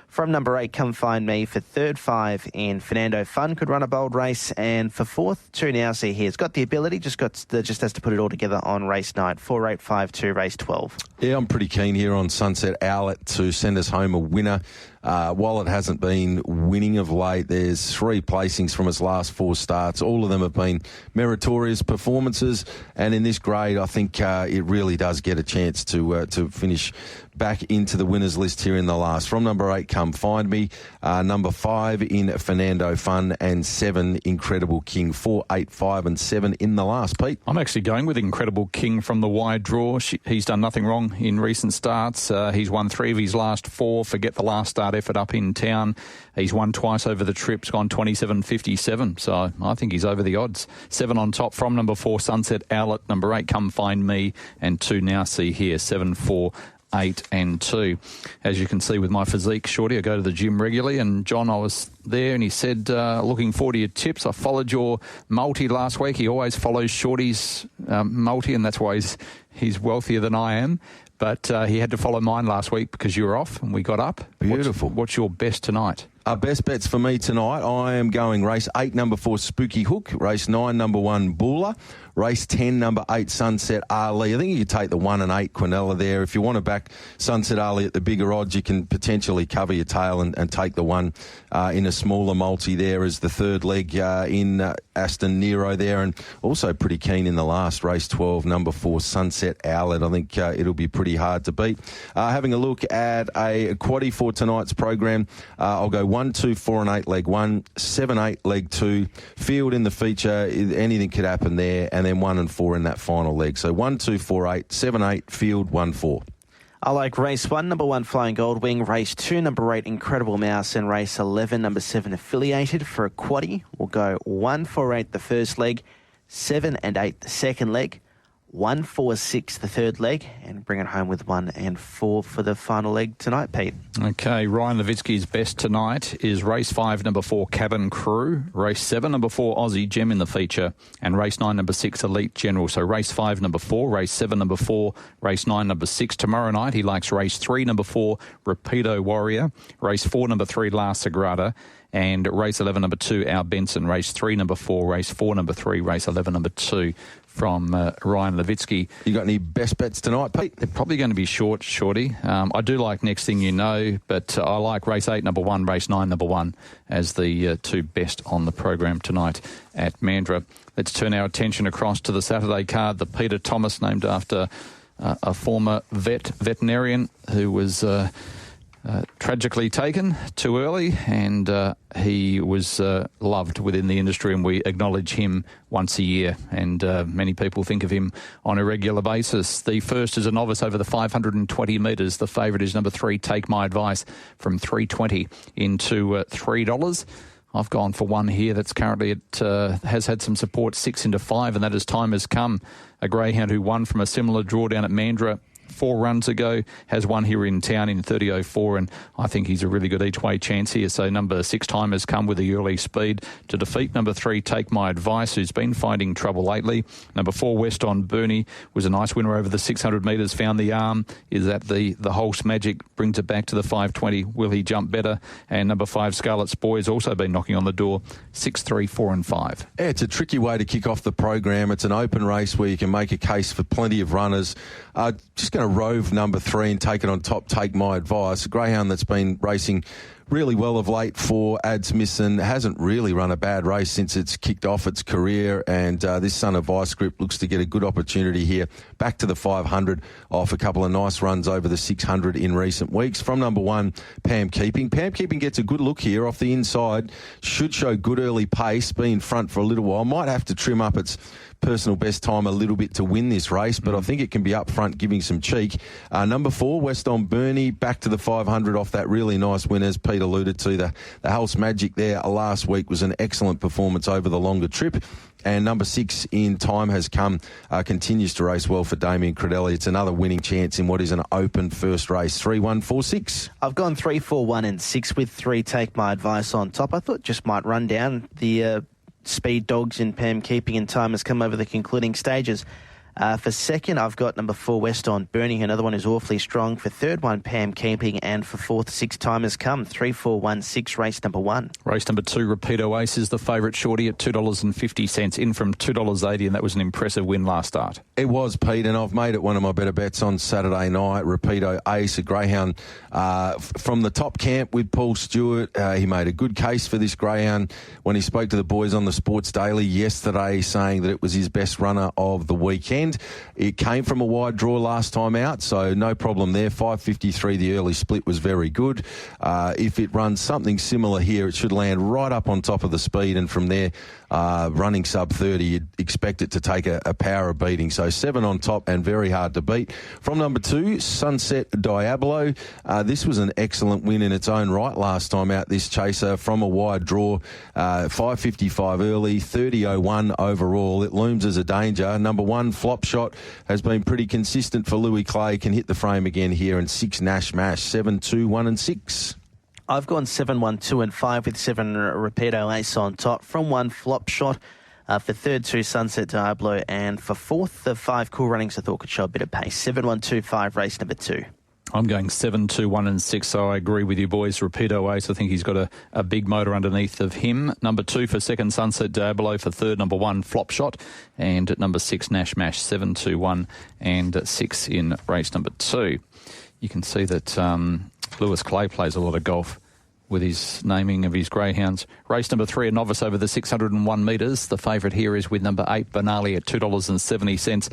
From number 8, Come Find Me for third. 5 in Fernando Fun could run a bold race, and for fourth, 2 Now See Here. It's got the ability, just has to put it all together on race night. 4, 8, 5, 2, race 12. Yeah, I'm pretty keen here on Sunset Outlet to send us home a winner. While it hasn't been winning of late, there's 3 placings from its last 4 starts. All of them have been meritorious performances, and in this grade, I think it really does get a chance to finish back into the winners list here in the last. From number 8, Come Find Me. Number 5 in Fernando Fun, and 7, Incredible King. 4, 8, 5 and 7 in the last, Pete. I'm actually going with Incredible King from the wide draw. He's done nothing wrong in recent starts. He's won 3 of his last 4. Forget the last start effort up in town. He's won twice over the trip's gone 27.57. So I think he's over the odds. 7 on top from number 4, Sunset Owlet. Number 8, Come Find Me. And 2, Now See Here. 7, 4, 8 and 2. As you can see with my physique, Shorty, I go to the gym regularly, and John, I was there and he said, looking forward to your tips. I followed your multi last week. He always follows Shorty's multi, and that's why he's wealthier than I am. But he had to follow mine last week because you were off and we got up. Beautiful. What's your best tonight? Best bets for me tonight, I am going race 8, number 4, Spooky Hook. Race 9, number 1, Bulla. Race 10, number 8, Sunset Ali. I think you could take the 1 and 8 Quinella there. If you want to back Sunset Ali at the bigger odds, you can potentially cover your tail and take the 1 in a smaller multi there as the third leg in Aston Nero there. And also pretty keen in the last, race 12, number 4, Sunset Owlet. I think it'll be pretty hard to beat. Having a look at a quaddie for tonight's program, I'll go 1, 2, 4 and 8 leg 1, 7, 8 leg 2, field in the feature, anything could happen there, and then 1 and 4 in that final leg. So 1, 2, 4, 8, 7, 8, field 1, 4. I like race 1, number 1, Flying Goldwing, race 2, number 8, Incredible Mouse, and race 11, number 7, Affiliated. For a quaddie, we'll go 1, 4, 8 the first leg, 7 and 8 the second leg, 1, 4, 6 the third leg, and bring it home with 1 and 4 for the final leg tonight, Pete. Okay, Ryan Levitsky's best tonight is race 5, number 4, Cabin Crew, race 7, number 4, Aussie Gem in the feature, and race 9, number 6, Elite General. So race 5, number 4, race 7, number 4, race 9, number 6. Tomorrow night he likes race 3, number 4, Rapido Warrior, race 4, number 3, La Sagrada, and race 11, number 2, Our Benson, race 3, number 4, race 4, number 3, race 11, number 2 from Ryan Levitsky. You got any best bets tonight, Pete? They're probably going to be Shorty. I do like Next Thing You Know, but I like race 8, number 1, race 9, number 1 as the 2 best on the program tonight at Mandurah. Let's turn our attention across to the Saturday card. The Peter Thomas, named after a former veterinarian who was tragically taken too early, and he was loved within the industry, and we acknowledge him once a year, and many people think of him on a regular basis. The first is a novice over the 520 metres. The favourite is number 3, Take My Advice, from $3.20 into $3. I've gone for one here that's currently has had some support, 6 into 5, and that is Time Has Come, a greyhound who won from a similar drawdown at Mandurah 4 runs ago, has won here in town in 30.04, and I think he's a really good each-way chance here. So number 6, Time Has Come, with the early speed to defeat number 3, Take My Advice, who's been finding trouble lately. Number 4, West on Bernie, was a nice winner over the 600 metres, found the arm. Is that the Holst Magic, brings it back to the 520. Will he jump better? And number 5, Scarlet's Boy, has also been knocking on the door, 6, 3, 4 and 5. Yeah, it's a tricky way to kick off the program. It's an open race where you can make a case for plenty of runners. Just going to rove number 3 and take it on top, Take My Advice. A greyhound that's been racing really well of late for Ad Smithson, hasn't really run a bad race since it's kicked off its career, and this Son of Vice Grip looks to get a good opportunity here, back to the 500 off a couple of nice runs over the 600 in recent weeks. From number 1, Pam Keeping. Pam Keeping gets a good look here off the inside, should show good early pace, be in front for a little while, might have to trim up its personal best time a little bit to win this race, but I think it can be up front giving some cheek. Number 4, West on Bernie, back to the 500 off that really nice win, as Pete alluded to. The Holst Magic there last week was an excellent performance over the longer trip. And number 6, In Time Has Come, continues to race well for Damien Credelli. It's another winning chance in what is an open first race. 3, 1, 4, 6. I've gone 3, 4, 1 and 6 with 3, Take My Advice on top. I thought just might run down the speed dogs in Pam Keeping, and Time Has Come over the concluding stages. For second, I've got number 4, West on Burning, another one who's awfully strong. For third one, Pam Keeping, and for fourth, 6, Time Has Come. 3, 4, 1, 6, race number 1. Race number 2, Rapido Ace, is the favourite, Shorty, at $2.50, in from $2.80, and that was an impressive win last start. It was, Pete, and I've made it one of my better bets on Saturday night. Rapido Ace, a greyhound from the top camp with Paul Stewart. He made a good case for this greyhound when he spoke to the boys on the Sports Daily yesterday, saying that it was his best runner of the weekend. land. It came from a wide draw last time out, so no problem there. 5.53, the early split was very good. If it runs something similar here, it should land right up on top of the speed, and from there, running sub 30, you'd expect it to take a power beating. So 7 on top and very hard to beat. From number 2, Sunset Diablo. This was an excellent win in its own right last time out, this chaser, from a wide draw. 5.55 early, 30.01 overall. It looms as a danger. Number 1, Flop Shot, has been pretty consistent for Louis Clay. Can hit the frame again here. And 6, Nash Mash, 7, 2, 1 and 6. I've gone 7, 1, 2 and 5 with 7 Rapido Ace on top. From 1, Flop Shot. For third, 2, Sunset Diablo. And for fourth, the 5 Cool Runnings I thought could show a bit of pace. 7, 1, 2, 5, race number 2. I'm going 7, 2, 1 and 6, so I agree with you boys. Rapido Ace, I think he's got a big motor underneath of him. Number 2 for second, Sunset Diablo. For third, number 1, Flop Shot. And at number 6, Nash Mash, 7, 2, 1 and 6 in race number 2. You can see that Lewis Clay plays a lot of golf with his naming of his greyhounds. Race number 3, a novice over the 601 metres. The favourite here is with number 8, Benali, at $2.70.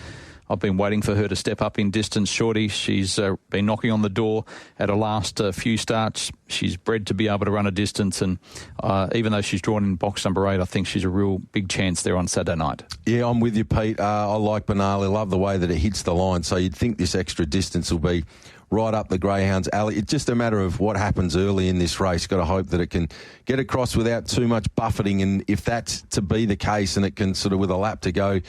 I've been waiting for her to step up in distance. Shorty, she's been knocking on the door at her last few starts. She's bred to be able to run a distance, and even though she's drawn in box number 8, I think she's a real big chance there on Saturday night. Yeah, I'm with you, Pete. I like Benali. I love the way that it hits the line, so you'd think this extra distance will be right up the greyhound's alley. It's just a matter of what happens early in this race. Got to hope that it can get across without too much buffeting, and if that's to be the case and it can sort of, with a lap to go,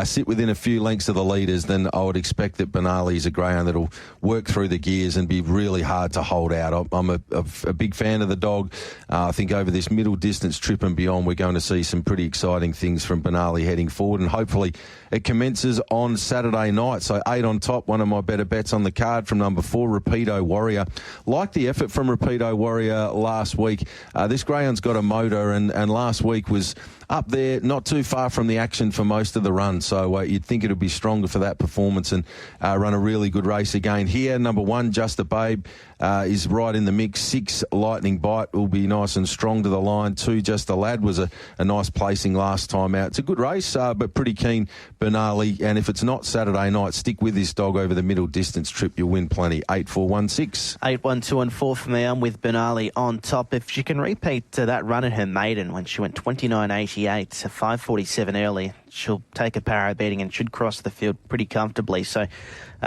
sit within a few lengths of the leaders, then I would expect that Benali is a greyhound that'll work through the gears and be really hard to hold out. I'm a big fan of the dog. I think over this middle distance trip and beyond, we're going to see some pretty exciting things from Benali heading forward, and hopefully it commences on Saturday night. So 8 on top, one of my better bets on the card from number 4, Rapido Warrior. Like the effort from Rapido Warrior last week. This greyhound's got a motor, and last week was up there, not too far from the action for most of the run. So you'd think it would be stronger for that performance and run a really good race again here. Number 1, Just a Babe, is right in the mix. 6, Lightning Bite, will be nice and strong to the line. 2, Just a Lad, was a nice placing last time out. It's a good race, but pretty keen Benali. And if it's not Saturday night, stick with this dog over the middle distance trip. You'll win plenty. 8, 4, 1, 6. 8, 1, 2 and 4 for me. I'm with Benali on top. If she can repeat that run in her maiden when she went 29.88 to 5.47 early, she'll take a power beating and should cross the field pretty comfortably. So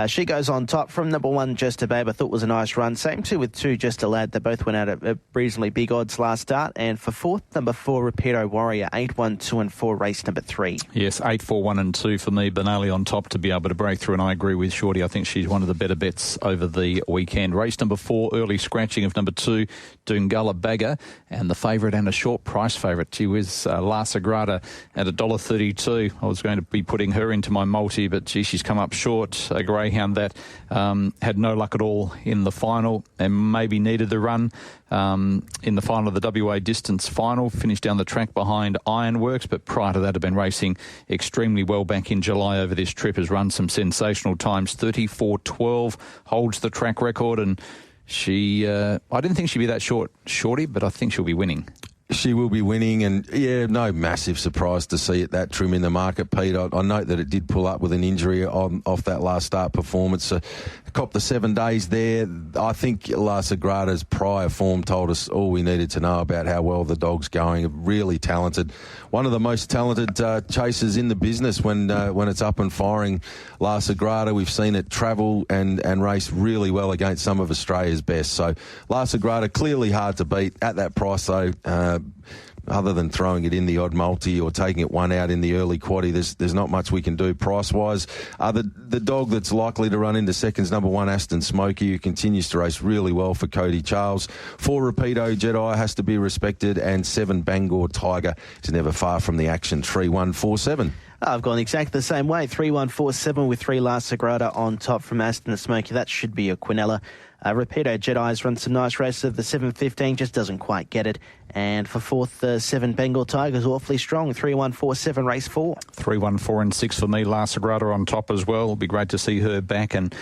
she goes on top. From number 1, Just a Babe, I thought was a nice run. Same too with 2, Just a Lad. They both went out at reasonably big odds last start. And for fourth, number 4, Rapido Warrior, 8, 1, 2 and 4, race number 3. Yes, 8, 4, 1 and 2 for me. Benali on top to be able to break through, and I agree with Shorty. I think she's one of the better bets over the weekend. Race number 4, early scratching of number 2, Doongala Bagger, and the favourite and a short price favourite. She was La Sagrada at $1.32. I was going to be putting her into my multi, but gee, she's come up short. A greyhound that had no luck at all in the final and maybe needed the run in the final of the WA distance final. Finished down the track behind Ironworks, but prior to that had been racing extremely well back in July over this trip. Has run some sensational times. 34.12 holds the track record, and she I didn't think she'd be that short, Shorty, but I think she'll be winning. She will be winning, and yeah, no massive surprise to see it that trim in the market, Pete. I note that it did pull up with an injury off that last start performance. Copped the 7 days there. I think La Sagrada's prior form told us all we needed to know about how well the dog's going. Really talented. One of the most talented chasers in the business when it's up and firing. La Sagrada, we've seen it travel and race really well against some of Australia's best. So La Sagrada, clearly hard to beat at that price, though. Other than throwing it in the odd multi or taking it one out in the early quaddie, there's not much we can do price-wise. The dog that's likely to run into seconds, number 1, Aston Smokey, who continues to race really well for Cody Charles. 4, Rapido Jedi has to be respected, and 7, Bangor Tiger is never far from the action. 3, 1, 4, 7. I've gone exactly the same way. 3, 1, 4, 7 with 3, La Sagrada on top from Aston Smokey. That should be a Quinella. Rapido Jedi's run some nice races of the 7.15, just doesn't quite get it. And for fourth, 7, Bengal Tigers, awfully strong. 3, 1, 4, 7, race 4. 3, 1, 4 and 6 for me. La Sagrada on top as well. It'll be great to see her back and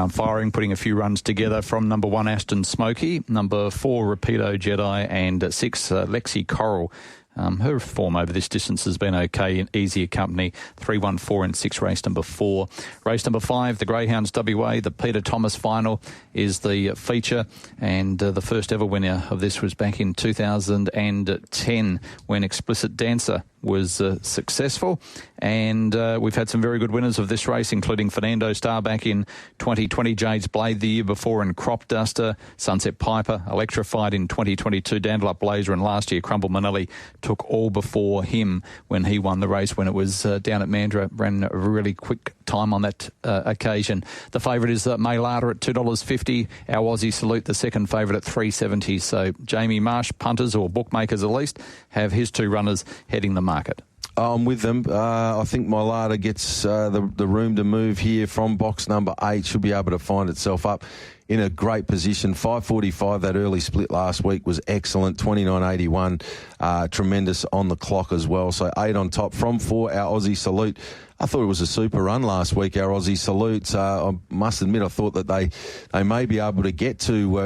firing, putting a few runs together from number 1, Aston Smokey, number 4, Rapido Jedi, and 6, Lexi Coral. Her form over this distance has been okay in easier company. 3, 1, 4 and 6, race number 4. Race number 5, the Greyhounds WA, the Peter Thomas final is the feature, and the first ever winner of this was back in 2010 when Explicit Dancer was successful, and we've had some very good winners of this race, including Fernando Starr back in 2020, Jade's Blade the year before, and Crop Duster, Sunset Piper, Electrified in 2022, Dandelup Blazer, and last year Crumble Manelli took all before him when he won the race when it was down at Mandurah, ran a really quick time on that occasion. The favourite is Maylada at $2.50, our Aussie Salute the second favourite at $3.70, so Jamie Marsh, punters or bookmakers at least, have his 2 runners heading the market. I'm with them. I think Maylada gets the room to move here from box number 8. Should be able to find itself up in a great position. 5:45, that early split last week was excellent. 29.81, tremendous on the clock as well. So 8 on top from 4, our Aussie Salute. I thought it was a super run last week, our Aussie Salute. I must admit, I thought that they may be able to get to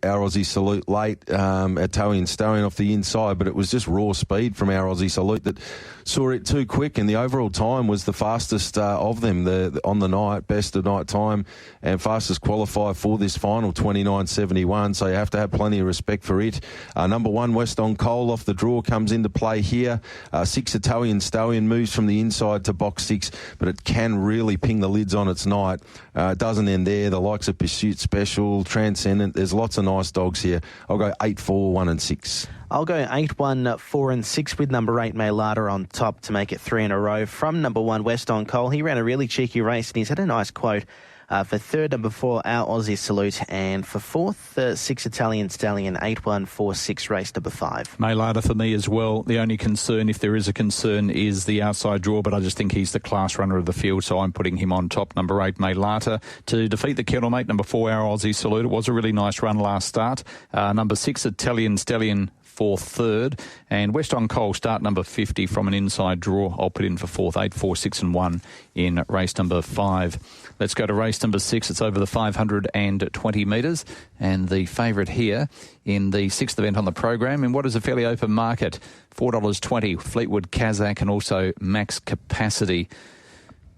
our Aussie Salute late. Italian Stallion off the inside, but it was just raw speed from our Aussie Salute that saw it too quick, and the overall time was the fastest of them on the night, best of night time, and fastest qualifier for this final, 29.71, so you have to have plenty of respect for it. Number 1, West on Coal off the draw comes into play here. 6, Italian Stallion moves from the inside to box 6, but it can really ping the lids on its night. It doesn't end there. The likes of Pursuit Special, Transcendent, there's lots of nice dogs here. I'll go 8, 4, 1 and 6. I'll go 8, 1, 4 and 6 with number 8, Maylada on top to make it 3 in a row. From number 1, West on Coal, he ran a really cheeky race and he's had a nice quote. For 3rd, number 4, our Aussie Salute, and for 4th, 6, Italian Stallion, 8, 1, 4, 6, race number 5. Maylada for me as well. The only concern, if there is a concern, is the outside draw, but I just think he's the class runner of the field, so I'm putting him on top. Number 8, Maylada. To defeat the Kennelmate, number 4, our Aussie Salute. It was a really nice run last start. Number 6, Italian Stallion, for 3rd, and West on Coal start number 50 from an inside draw. I'll put in for 4th, 8, 4, 6 and 1 in race number 5. Let's go to race number 6. It's over the 520 metres, and the favourite here in the 6th event on the program in what is a fairly open market, $4.20, Fleetwood Kazakh and also Max Capacity.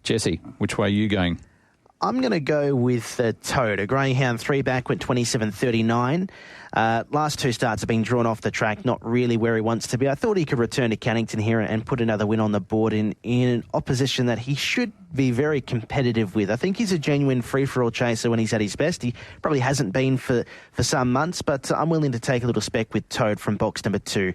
Jesse, which way are you going? I'm going to go with Toad, a greyhound 3 back, went 27.39. Last 2 starts have been drawn off the track, not really where he wants to be. I thought he could return to Cannington here and put another win on the board in an opposition that he should be very competitive with. I think he's a genuine free-for-all chaser when he's at his best. He probably hasn't been for some months, but I'm willing to take a little spec with Toad from box number 2.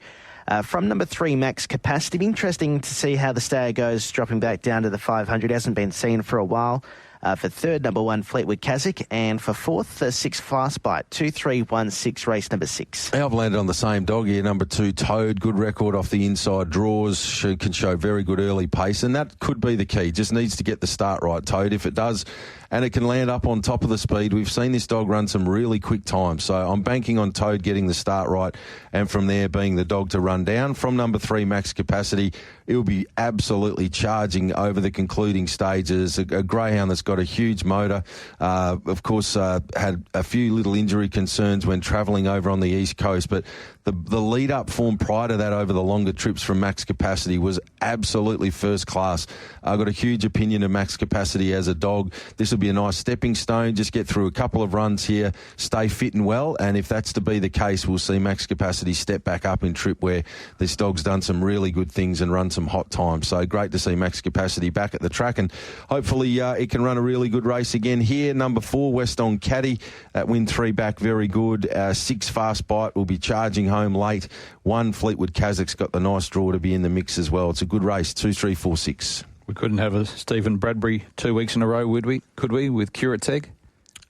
From number 3, Max Capacity. Interesting to see how the stag goes, dropping back down to the 500. Hasn't been seen for a while. For 3rd, number 1, Fleetwood Kazakh, and for 4th, 6, Fast Bite, 2, 3, 1, 6, race number 6. I've landed on the same dog here, number 2, Toad. Good record off the inside draws, can show very good early pace, and that could be the key. Just needs to get the start right, Toad. If it does, and it can land up on top of the speed, we've seen this dog run some really quick times, so I'm banking on Toad getting the start right, and from there being the dog to run down. From number 3, Max Capacity, it will be absolutely charging over the concluding stages. A greyhound that's got a huge motor. Of course, had a few little injury concerns when travelling over on the East Coast, but the lead-up form prior to that over the longer trips from Max Capacity was absolutely first class. I've got a huge opinion of Max Capacity as a dog. This will be a nice stepping stone. Just get through a couple of runs here, stay fit and well, and if that's to be the case, we'll see Max Capacity step back up in trip where this dog's done some really good things and run some hot times. So great to see Max Capacity back at the track, and hopefully it can run a really good race again here. Number 4, West on Caddy, that win 3 back, very good. 6, Fast Bite will be charging home late. 1, Fleetwood Kazakh's got the nice draw to be in the mix as well. It's a good race, 2, 3, 4, 6. We couldn't have a Stephen Bradbury 2 weeks in a row, would we? Could we, with Curategg?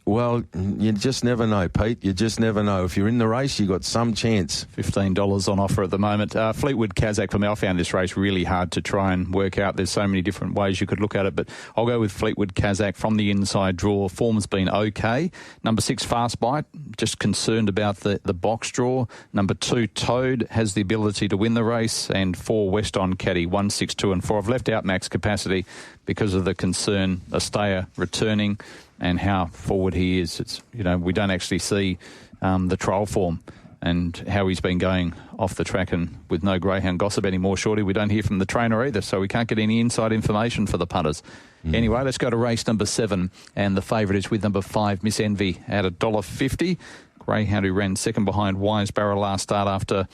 Well, you just never know, Pete. You just never know. If you're in the race, you've got some chance. $15 on offer at the moment. Fleetwood Kazakh, for me, I found this race really hard to try and work out. There's so many different ways you could look at it, but I'll go with Fleetwood Kazakh from the inside draw. Form's been okay. Number 6, Fast Bite, just concerned about the box draw. Number 2, Toad, has the ability to win the race. And 4, West on Caddy, 1, 6, 2 and 4. I've left out Max Capacity because of the concern, a stayer returning and how forward he is. It's, we don't actually see the trial form and how he's been going off the track, and with no greyhound gossip anymore, Shorty, we don't hear from the trainer either, so we can't get any inside information for the punters. Anyway, let's go to race number 7, and the favourite is with number 5, Miss Envy, at $1.50. Greyhound who ran second behind Wise Barra last start after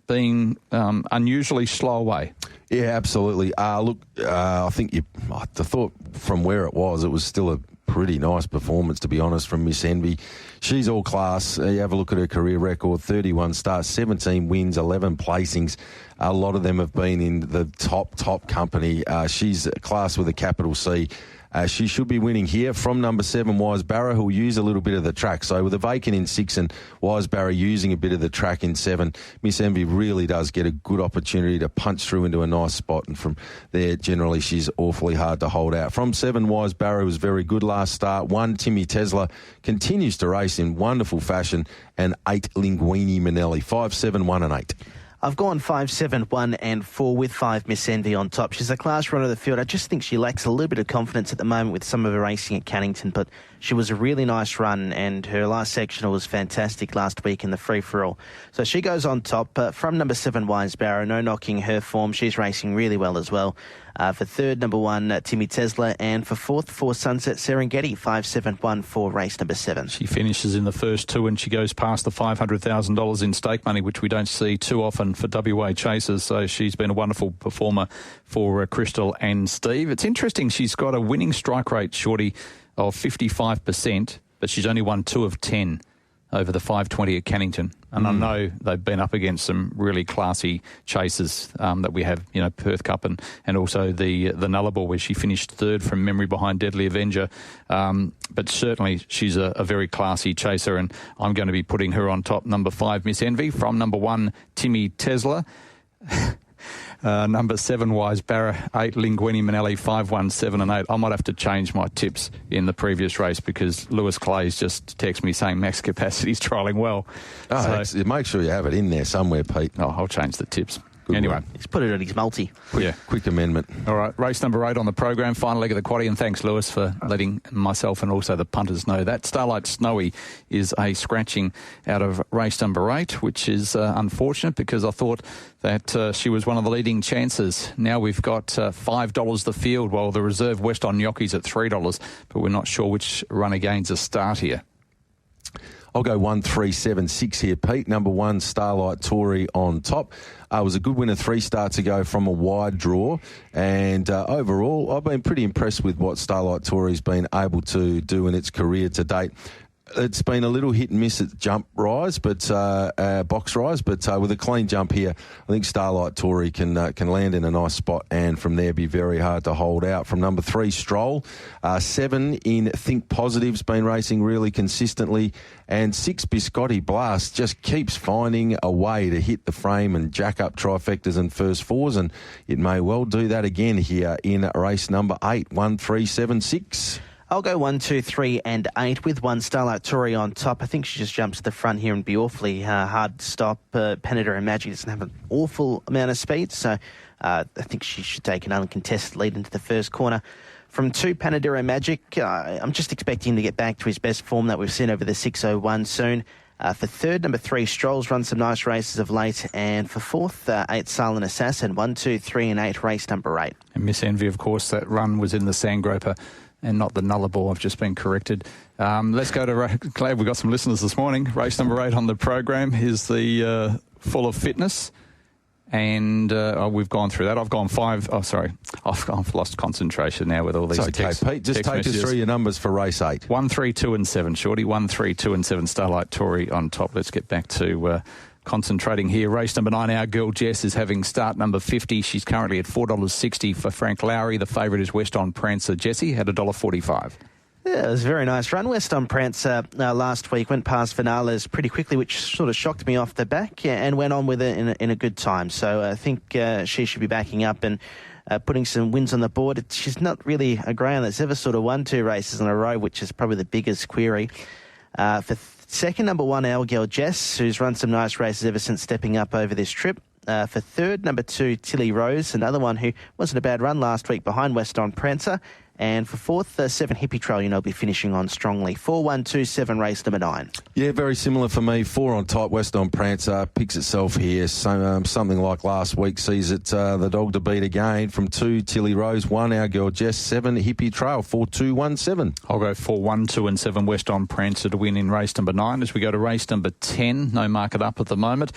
being unusually slow away. Yeah, absolutely. Look, I think I thought from where it was still a pretty nice performance, to be honest, from Miss Envy. She's all class. You have a look at her career record, 31 starts, 17 wins, 11 placings. A lot of them have been in the top company. She's class with a capital C. She should be winning here from number 7, Wise Barra, who'll use a little bit of the track. So with a vacant in 6 and Wise Barra using a bit of the track in 7, Miss Envy really does get a good opportunity to punch through into a nice spot. And from there, generally, she's awfully hard to hold out. From 7, Wise Barra was very good last start. 1, Timmy Tesla continues to race in wonderful fashion. And 8, Linguini Manelli. 5, 7, 1 and 8. I've gone 5, 7, 1 and 4 with 5 Miss Envy on top. She's a class runner of the field. I just think she lacks a little bit of confidence at the moment with some of her racing at Cannington, but she was a really nice run, and her last sectional was fantastic last week in the free-for-all. So she goes on top. From number 7, Wise Barra, no knocking her form. She's racing really well as well. For third, number 1, Timmy Tesla, and for fourth, 4 Sunset Serengeti, 5, 7, 1, 4, race number 7. She finishes in the first 2 and she goes past the $500,000 in stake money, which we don't see too often for WA chasers. So she's been a wonderful performer for Crystal and Steve. It's interesting, she's got a winning strike rate, Shorty, of 55%, but she's only won 2 of 10 over the 520 at Cannington. And I know they've been up against some really classy chasers that we have, Perth Cup and also the Nullarbor, where she finished third from memory behind Deadly Avenger. But certainly she's a very classy chaser, and I'm going to be putting her on top. Number 5, Miss Envy. From number 1, Timmy Tesla. Number 7, Wise Barra. 8, Linguini Manelli. 5, 1, 7 and 8. I might have to change my tips in the previous race because Lewis Clay's just texted me saying Max Capacity's trialling well. So make sure you have it in there somewhere, Pete. Oh, I'll change the tips. Good anyway, one. He's put it on his multi. Quick amendment. All right, race number 8 on the program, final leg of the quaddie, and thanks, Lewis, for letting myself and also the punters know that. Starlight Snowy is a scratching out of race number 8, which is unfortunate because I thought that she was one of the leading chances. Now we've got $5 the field, while the reserve West on Gnocchi's at $3, but we're not sure which runner gains a start here. I'll go 1, 3, 7, 6 here, Pete. Number 1, Starlight Tory on top. Was a good winner 3 starts ago from a wide draw. And overall, I've been pretty impressed with what Starlight Tory's been able to do in its career to date. It's been a little hit and miss at jump rise, but box rise. But with a clean jump here, I think Starlight Tory can land in a nice spot, and from there be very hard to hold out. From number 3, Stroll. 7 in Think Positive's been racing really consistently, and 6, Biscotti Blast just keeps finding a way to hit the frame and jack up trifectas and first fours, and it may well do that again here in race number 8. 1, 3, 7, 6. I'll go 1, 2, 3 and 8 with 1, Starlight Tory on top. I think she just jumps to the front here and be awfully hard to stop. Panadera Magic doesn't have an awful amount of speed, so I think she should take an uncontested lead into the first corner. From 2, Panadera Magic, I'm just expecting him to get back to his best form that we've seen over the 601 soon. For third, number 3, Stroll's run some nice races of late. And for fourth, 8, Silent Assassin. 1, 2, 3 and 8, race number 8. And Miss Envy, of course, that run was in the Sandgroper and not the Nullarbor. I've just been corrected. Let's go to, glad we've got some listeners this morning. Race number 8 on the program is the Full of Fitness. And we've gone through that. I've gone 5. Oh, sorry. I've lost concentration now with all these texts. Pete. Just take us through your numbers for race 8. 1, 3, 2 and 7, Shorty. 1, 3, 2 and 7, Starlight Tory on top. Let's get back to concentrating here. Race number 9, our girl Jess is having start number 50. She's currently at $4.60 for Frank Lowry. The favourite is West on Prancer. Jesse had $1.45. Yeah, it was a very nice run. West on Prancer last week went past Finales pretty quickly, which sort of shocked me off the back, and went on with it in a good time. So I think she should be backing up and putting some wins on the board. She's not really a greyhound that's ever sort of won 2 races in a row, which is probably the biggest query. For second, number 1, our girl Jess, who's run some nice races ever since stepping up over this trip. For third, number 2, Tilly Rose, another one who wasn't a bad run last week behind West on Prancer. And for fourth, 7 Hippie Trail, I'll be finishing on strongly. 4127, race number 9. Yeah, very similar for me. 4 on top, West on Prancer, picks itself here. So, something like last week sees it the dog to beat again. From 2, Tilly Rose, 1, Our Girl Jess, 7, Hippie Trail, 4-2-1-7. I'll go 4, 1, 2 and 7, West on Prancer to win in race number 9. As we go to race number 10, no market up at the moment.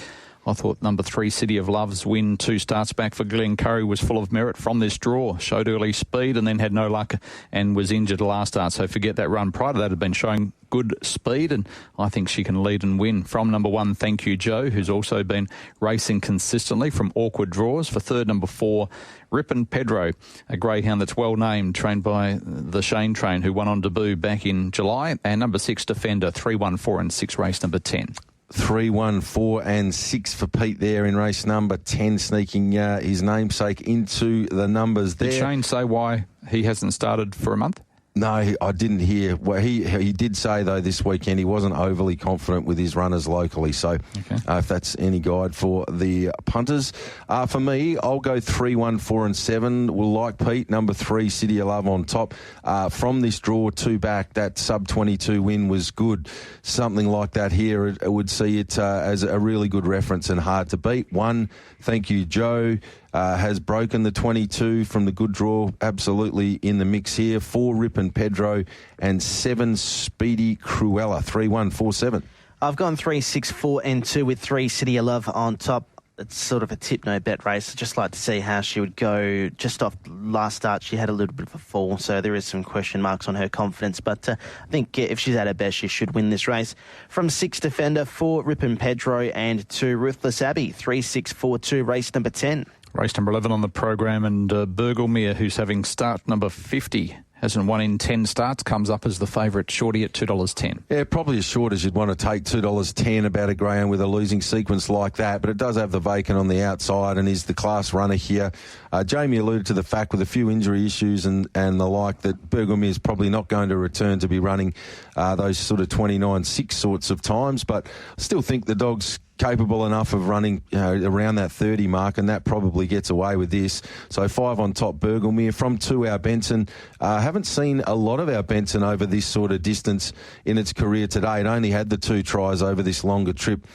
I thought number 3, City of Love's win 2 starts back for Glenn Curry was full of merit from this draw. Showed early speed and then had no luck and was injured last start. So forget that run. Prior to that had been showing good speed, and I think she can lead and win. From number 1, Thank You Joe, who's also been racing consistently from awkward draws. For third, number 4, Ripon Pedro, a greyhound that's well named, trained by the Shane Train, who won on debut back in July. And number 6, Defender, 3, 1, 4 and 6, race number 10. 3, 1, 4 and 6 for Pete there in race number 10, sneaking his namesake into the numbers there. Did Shane say why he hasn't started for a month? No, I didn't hear. Well, he did say, though, this weekend he wasn't overly confident with his runners locally. So if that's any guide for the punters. For me, I'll go 3, 1, 4 and 7. We'll like Pete. Number 3, City of Love on top. From this draw 2 back, that sub-22 win was good. Something like that here, it would see it as a really good reference and hard to beat. 1, Thank You Joe. Has broken the 22 from the good draw, absolutely in the mix here. 4, Ripon Pedro, and 7, Speedy Cruella. 3, 1, 4, 7. I've gone 3, 6, 4 and 2 with 3, City of Love on top. It's sort of a tip no bet race. I'd just like to see how she would go. Just off last start, she had a little bit of a fall, so there is some question marks on her confidence. But I think if she's at her best, she should win this race. From 6, Defender, 4, Ripon Pedro, and 2, Ruthless Abbey. 3, 6, 4, 2, race number 10. Race number 11 on the program, and Burglemere, who's having start number 50, hasn't won in 10 starts, comes up as the favourite. Shorty at $2.10. Yeah, probably as short as you'd want to take $2.10 about a greyhound with a losing sequence like that, but it does have the vacant on the outside and is the class runner here. Jamie alluded to the fact with a few injury issues and the like that Burglemere is probably not going to return to be running those sort of 29.6 sorts of times, but I still think the dog's capable enough of running around that 30 mark, and that probably gets away with this. So 5 on top, Burglemere. From 2, our Benson. Haven't seen a lot of our Benson over this sort of distance in its career today. It only had the 2 tries over this longer trip.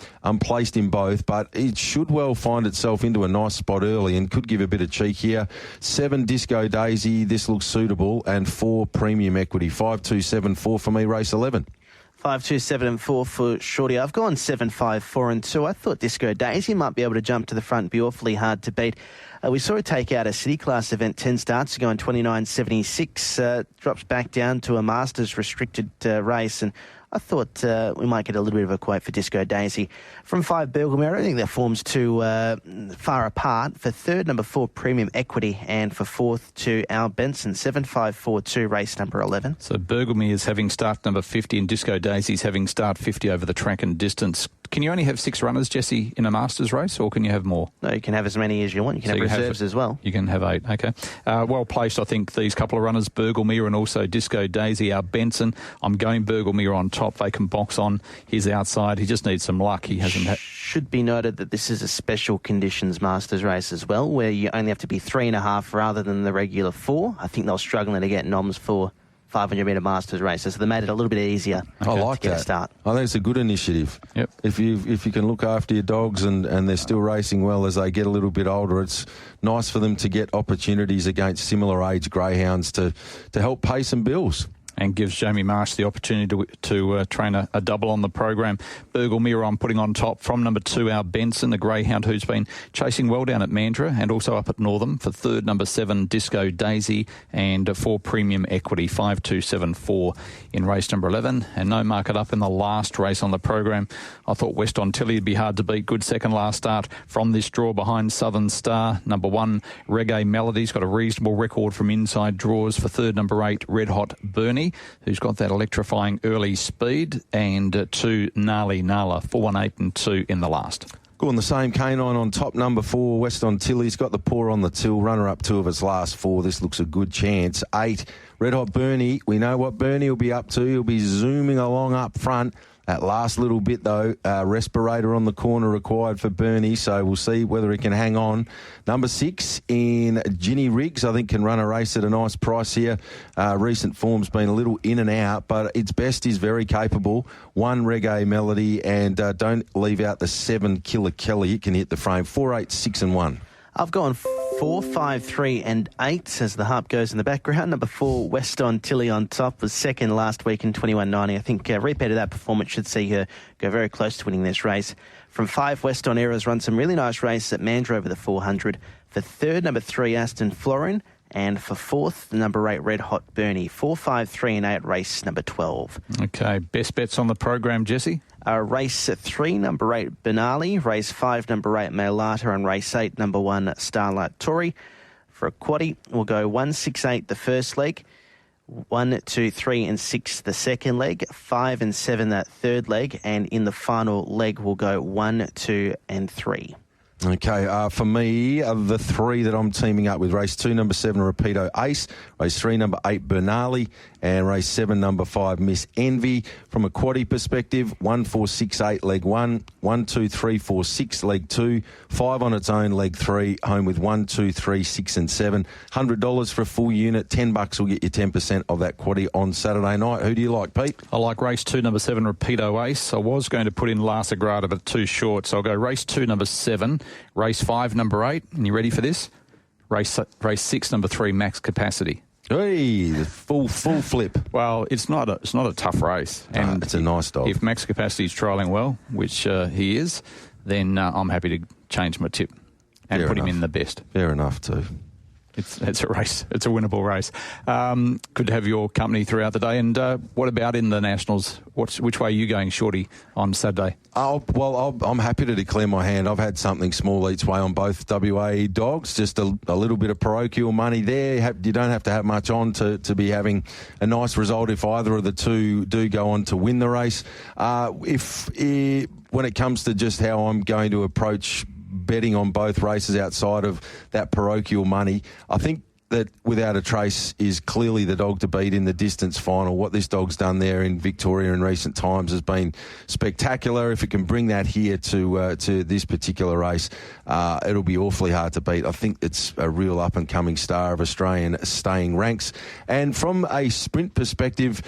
Placed in both, but it should well find itself into a nice spot early and could give a bit of cheek here. 7, Disco Daisy. This looks suitable. And 4, Premium Equity. 5, 2, 7, 4 for me, race 11. 5, 2, 7 and 4 for Shorty. I've gone 7, 5, 4 and 2. I thought Disco Daisy might be able to jump to the front, be awfully hard to beat. We saw her take out a City Class event 10 starts ago in 29.76. Drops back down to a Masters restricted race, and I thought we might get a little bit of a quote for Disco Daisy. From 5, Burglemere, I don't think their form's too far apart. For third, number 4, Premium Equity, and for fourth, 2, Al Benson. 7, 5, 4, 2, race number 11. So Burglemere is having start number 50 and Disco Daisy's having start 50 over the track and distance. Can you only have 6 runners, Jesse, in a Masters race, or can you have more? No, you can have as many as you want. You can have reserves as well. You can have 8, okay. Well placed, I think, these couple of runners, Burglemere and also Disco Daisy, our Benson. I'm going Burglemere on top. They can box on his outside. He just needs some luck. He hasn't had... Should be noted that this is a special conditions Masters race as well, where you only have to be 3.5 rather than the regular 4. I think they're struggling to get noms for 500-metre Masters races, so they made it a little bit easier I like to get that. a start. I think it's a good initiative. Yep. If you can look after your dogs and they're still racing well as they get a little bit older, it's nice for them to get opportunities against similar age greyhounds to help pay some bills. And gives Jamie Marsh the opportunity to train a double on the program. Burglemere I'm putting on top. From number 2, our Benson, a greyhound who's been chasing well down at Mandurah and also up at Northam. For third, number 7, Disco Daisy, and 4, Premium Equity. 5, 2, 7, 4 in race number 11. And no market up in the last race on the program. I thought West on Tilly would be hard to beat. Good second last start from this draw behind Southern Star. Number 1, Reggae Melody's got a reasonable record from inside draws. For third, number 8, Red Hot Bernie, who's got that electrifying early speed, and 2, Gnarly Nala, 4, 1, 8 and 2 in the last. Going the same canine on top, number 4, West on Tilly's got the paw on the till, runner-up 2 of its last 4. This looks a good chance. 8, Red Hot Bernie. We know what Bernie will be up to. He'll be zooming along up front. That last little bit, though, respirator on the corner required for Bernie, so we'll see whether he can hang on. Number 6 in Ginny Riggs, I think can run a race at a nice price here. Recent form's been a little in and out, but its best is very capable. 1 Reggae Melody, and don't leave out the 7 Killer Kelly. It can hit the frame. 4, 8, 6 and 1. I've gone 4, 5, 3 and 8 as the harp goes in the background. Number 4, Weston Tilly on top, was second last week in 21.90. I think repeat of that performance should see her go very close to winning this race. From 5, Weston Errors run some really nice races at Mandurah over the 400. For third, number 3, Aston Florin. And for fourth, number 8, Red Hot Bernie. 4, 5, 3 and 8, race number 12. Okay, best bets on the program, Jesse? Race 3, number 8, Benali. Race 5, number 8, Mailata. And race 8, number 1, Starlight Tory. For a quaddie, we'll go 1, 6, 8 the first leg, 1, 2, 3 and 6 the second leg, 5 and 7 that third leg, and in the final leg we'll go 1, 2 and 3. Okay, for me, the 3 that I'm teaming up with, race 2, number 7, Rapido Ace, race 3, number 8, Bernali, and race 7, number 5, Miss Envy. From a quaddie perspective, 1, 4, 6, 8, leg 1, 1, 2, 3, 4, 6, leg 2, 5 on its own, leg 3, home with 1, 2, 3, 6 and 7. $100 for a full unit, $10 will get you 10% of that quaddie on Saturday night. Who do you like, Pete? I like race 2, number 7, Rapido Ace. I was going to put in La Sagrada, but too short, so I'll go race 2, number 7, race 5, number 8, and you ready for this? Race 6, number 3, Max Capacity. Hey, the full flip. Well, it's not a tough race, and it's a nice dog. If Max Capacity is trialling well, which he is, then I'm happy to change my tip and Fair put enough. him in the best. Fair enough too. It's a race. It's a winnable race. Good to have your company throughout the day. And what about in the Nationals? Which way are you going, Shorty, on Saturday? I'm happy to declare my hand. I've had something small each way on both WA dogs, just a little bit of parochial money there. You don't have to have much on to be having a nice result if either of the two do go on to win the race. When it comes to just how I'm going to approach betting on both races outside of that parochial money, I think that Without a Trace is clearly the dog to beat in the distance final. What this dog's done there in Victoria in recent times has been spectacular. If it can bring that here to this particular race, it'll be awfully hard to beat. I think it's a real up-and-coming star of Australian staying ranks. And from a sprint perspective,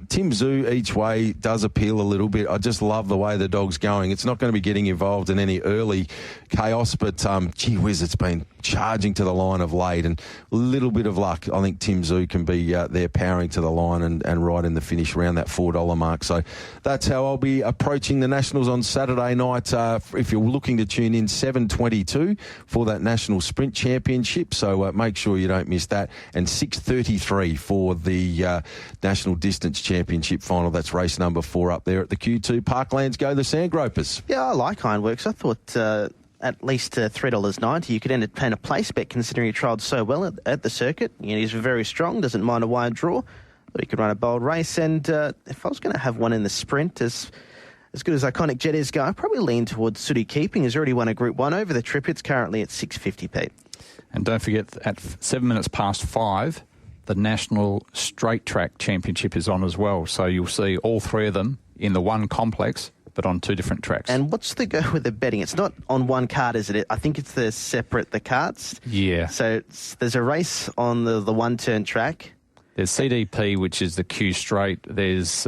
Tim Zoo each way does appeal a little bit. I just love the way the dog's going. It's not going to be getting involved in any early chaos, but gee whiz, it's been charging to the line of late, and a little bit of luck. I think Tim Zoo can be there powering to the line and right in the finish around that $4 mark. So that's how I'll be approaching the Nationals on Saturday night. If you're looking to tune in, 7:22 for that National Sprint Championship. So make sure you don't miss that. And 6:33 for the National Distance Championship final. That's race number 4 up there at the Q2. Parklands go the Sandgropers. Yeah, I like Ironworks. I thought at least $3.90 you could entertain a place bet, considering he trialled so well at the circuit. He's very strong, doesn't mind a wide draw. Thought he could run a bold race. And if I was going to have one in the sprint, as good as Iconic Jet is going, I'd probably lean towards Sooty Keeping. He's already won a Group 1 over the trip. It's currently at 6.50, Pete. And don't forget, at 7 minutes past 5, the National Straight Track Championship is on as well. So you'll see all 3 of them in the one complex, but on 2 different tracks. And what's the go with the betting? It's not on one card, is it? I think it's the cards. Yeah. So there's a race on the one-turn track. There's CDP, which is the Q Straight. There's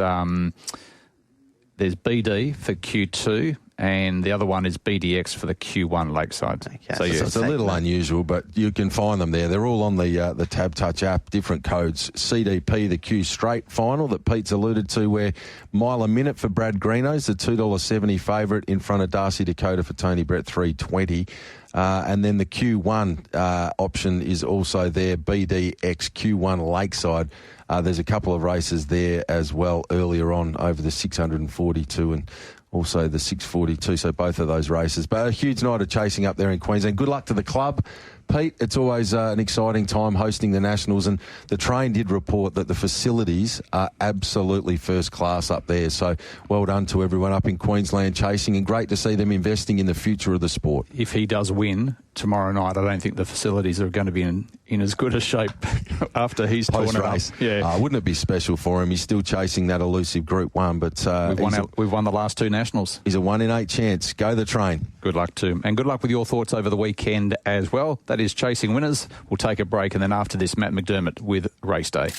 BD for Q2, and the other one is BDX for the Q1 Lakeside. Okay. So yeah, it's a little unusual, but you can find them there. They're all on the Tab Touch app, different codes. CDP, the Q Straight final that Pete's alluded to, where mile a minute for Brad Greeno's the $2.70 favourite in front of Darcy Dakota for Tony Brett, $3.20. And then the Q1 option is also there, BDX Q1 Lakeside. There's a couple of races there as well earlier on over the 642 and also the 642, so both of those races. But a huge night of chasing up there in Queensland. Good luck to the club, Pete. It's always an exciting time hosting the Nationals, and the train did report that the facilities are absolutely first class up there. So well done to everyone up in Queensland chasing, and great to see them investing in the future of the sport. If he does win tomorrow night, I don't think the facilities are going to be in as good a shape after he's torn it up. Yeah. Wouldn't it be special for him? He's still chasing that elusive Group 1, but we've won the last 2 nationals. He's a 1 in 8 chance. Go the train. Good luck to him. And good luck with your thoughts over the weekend as well. That is Chasing Winners. We'll take a break, and then after this, Matt McDermott with Race Day.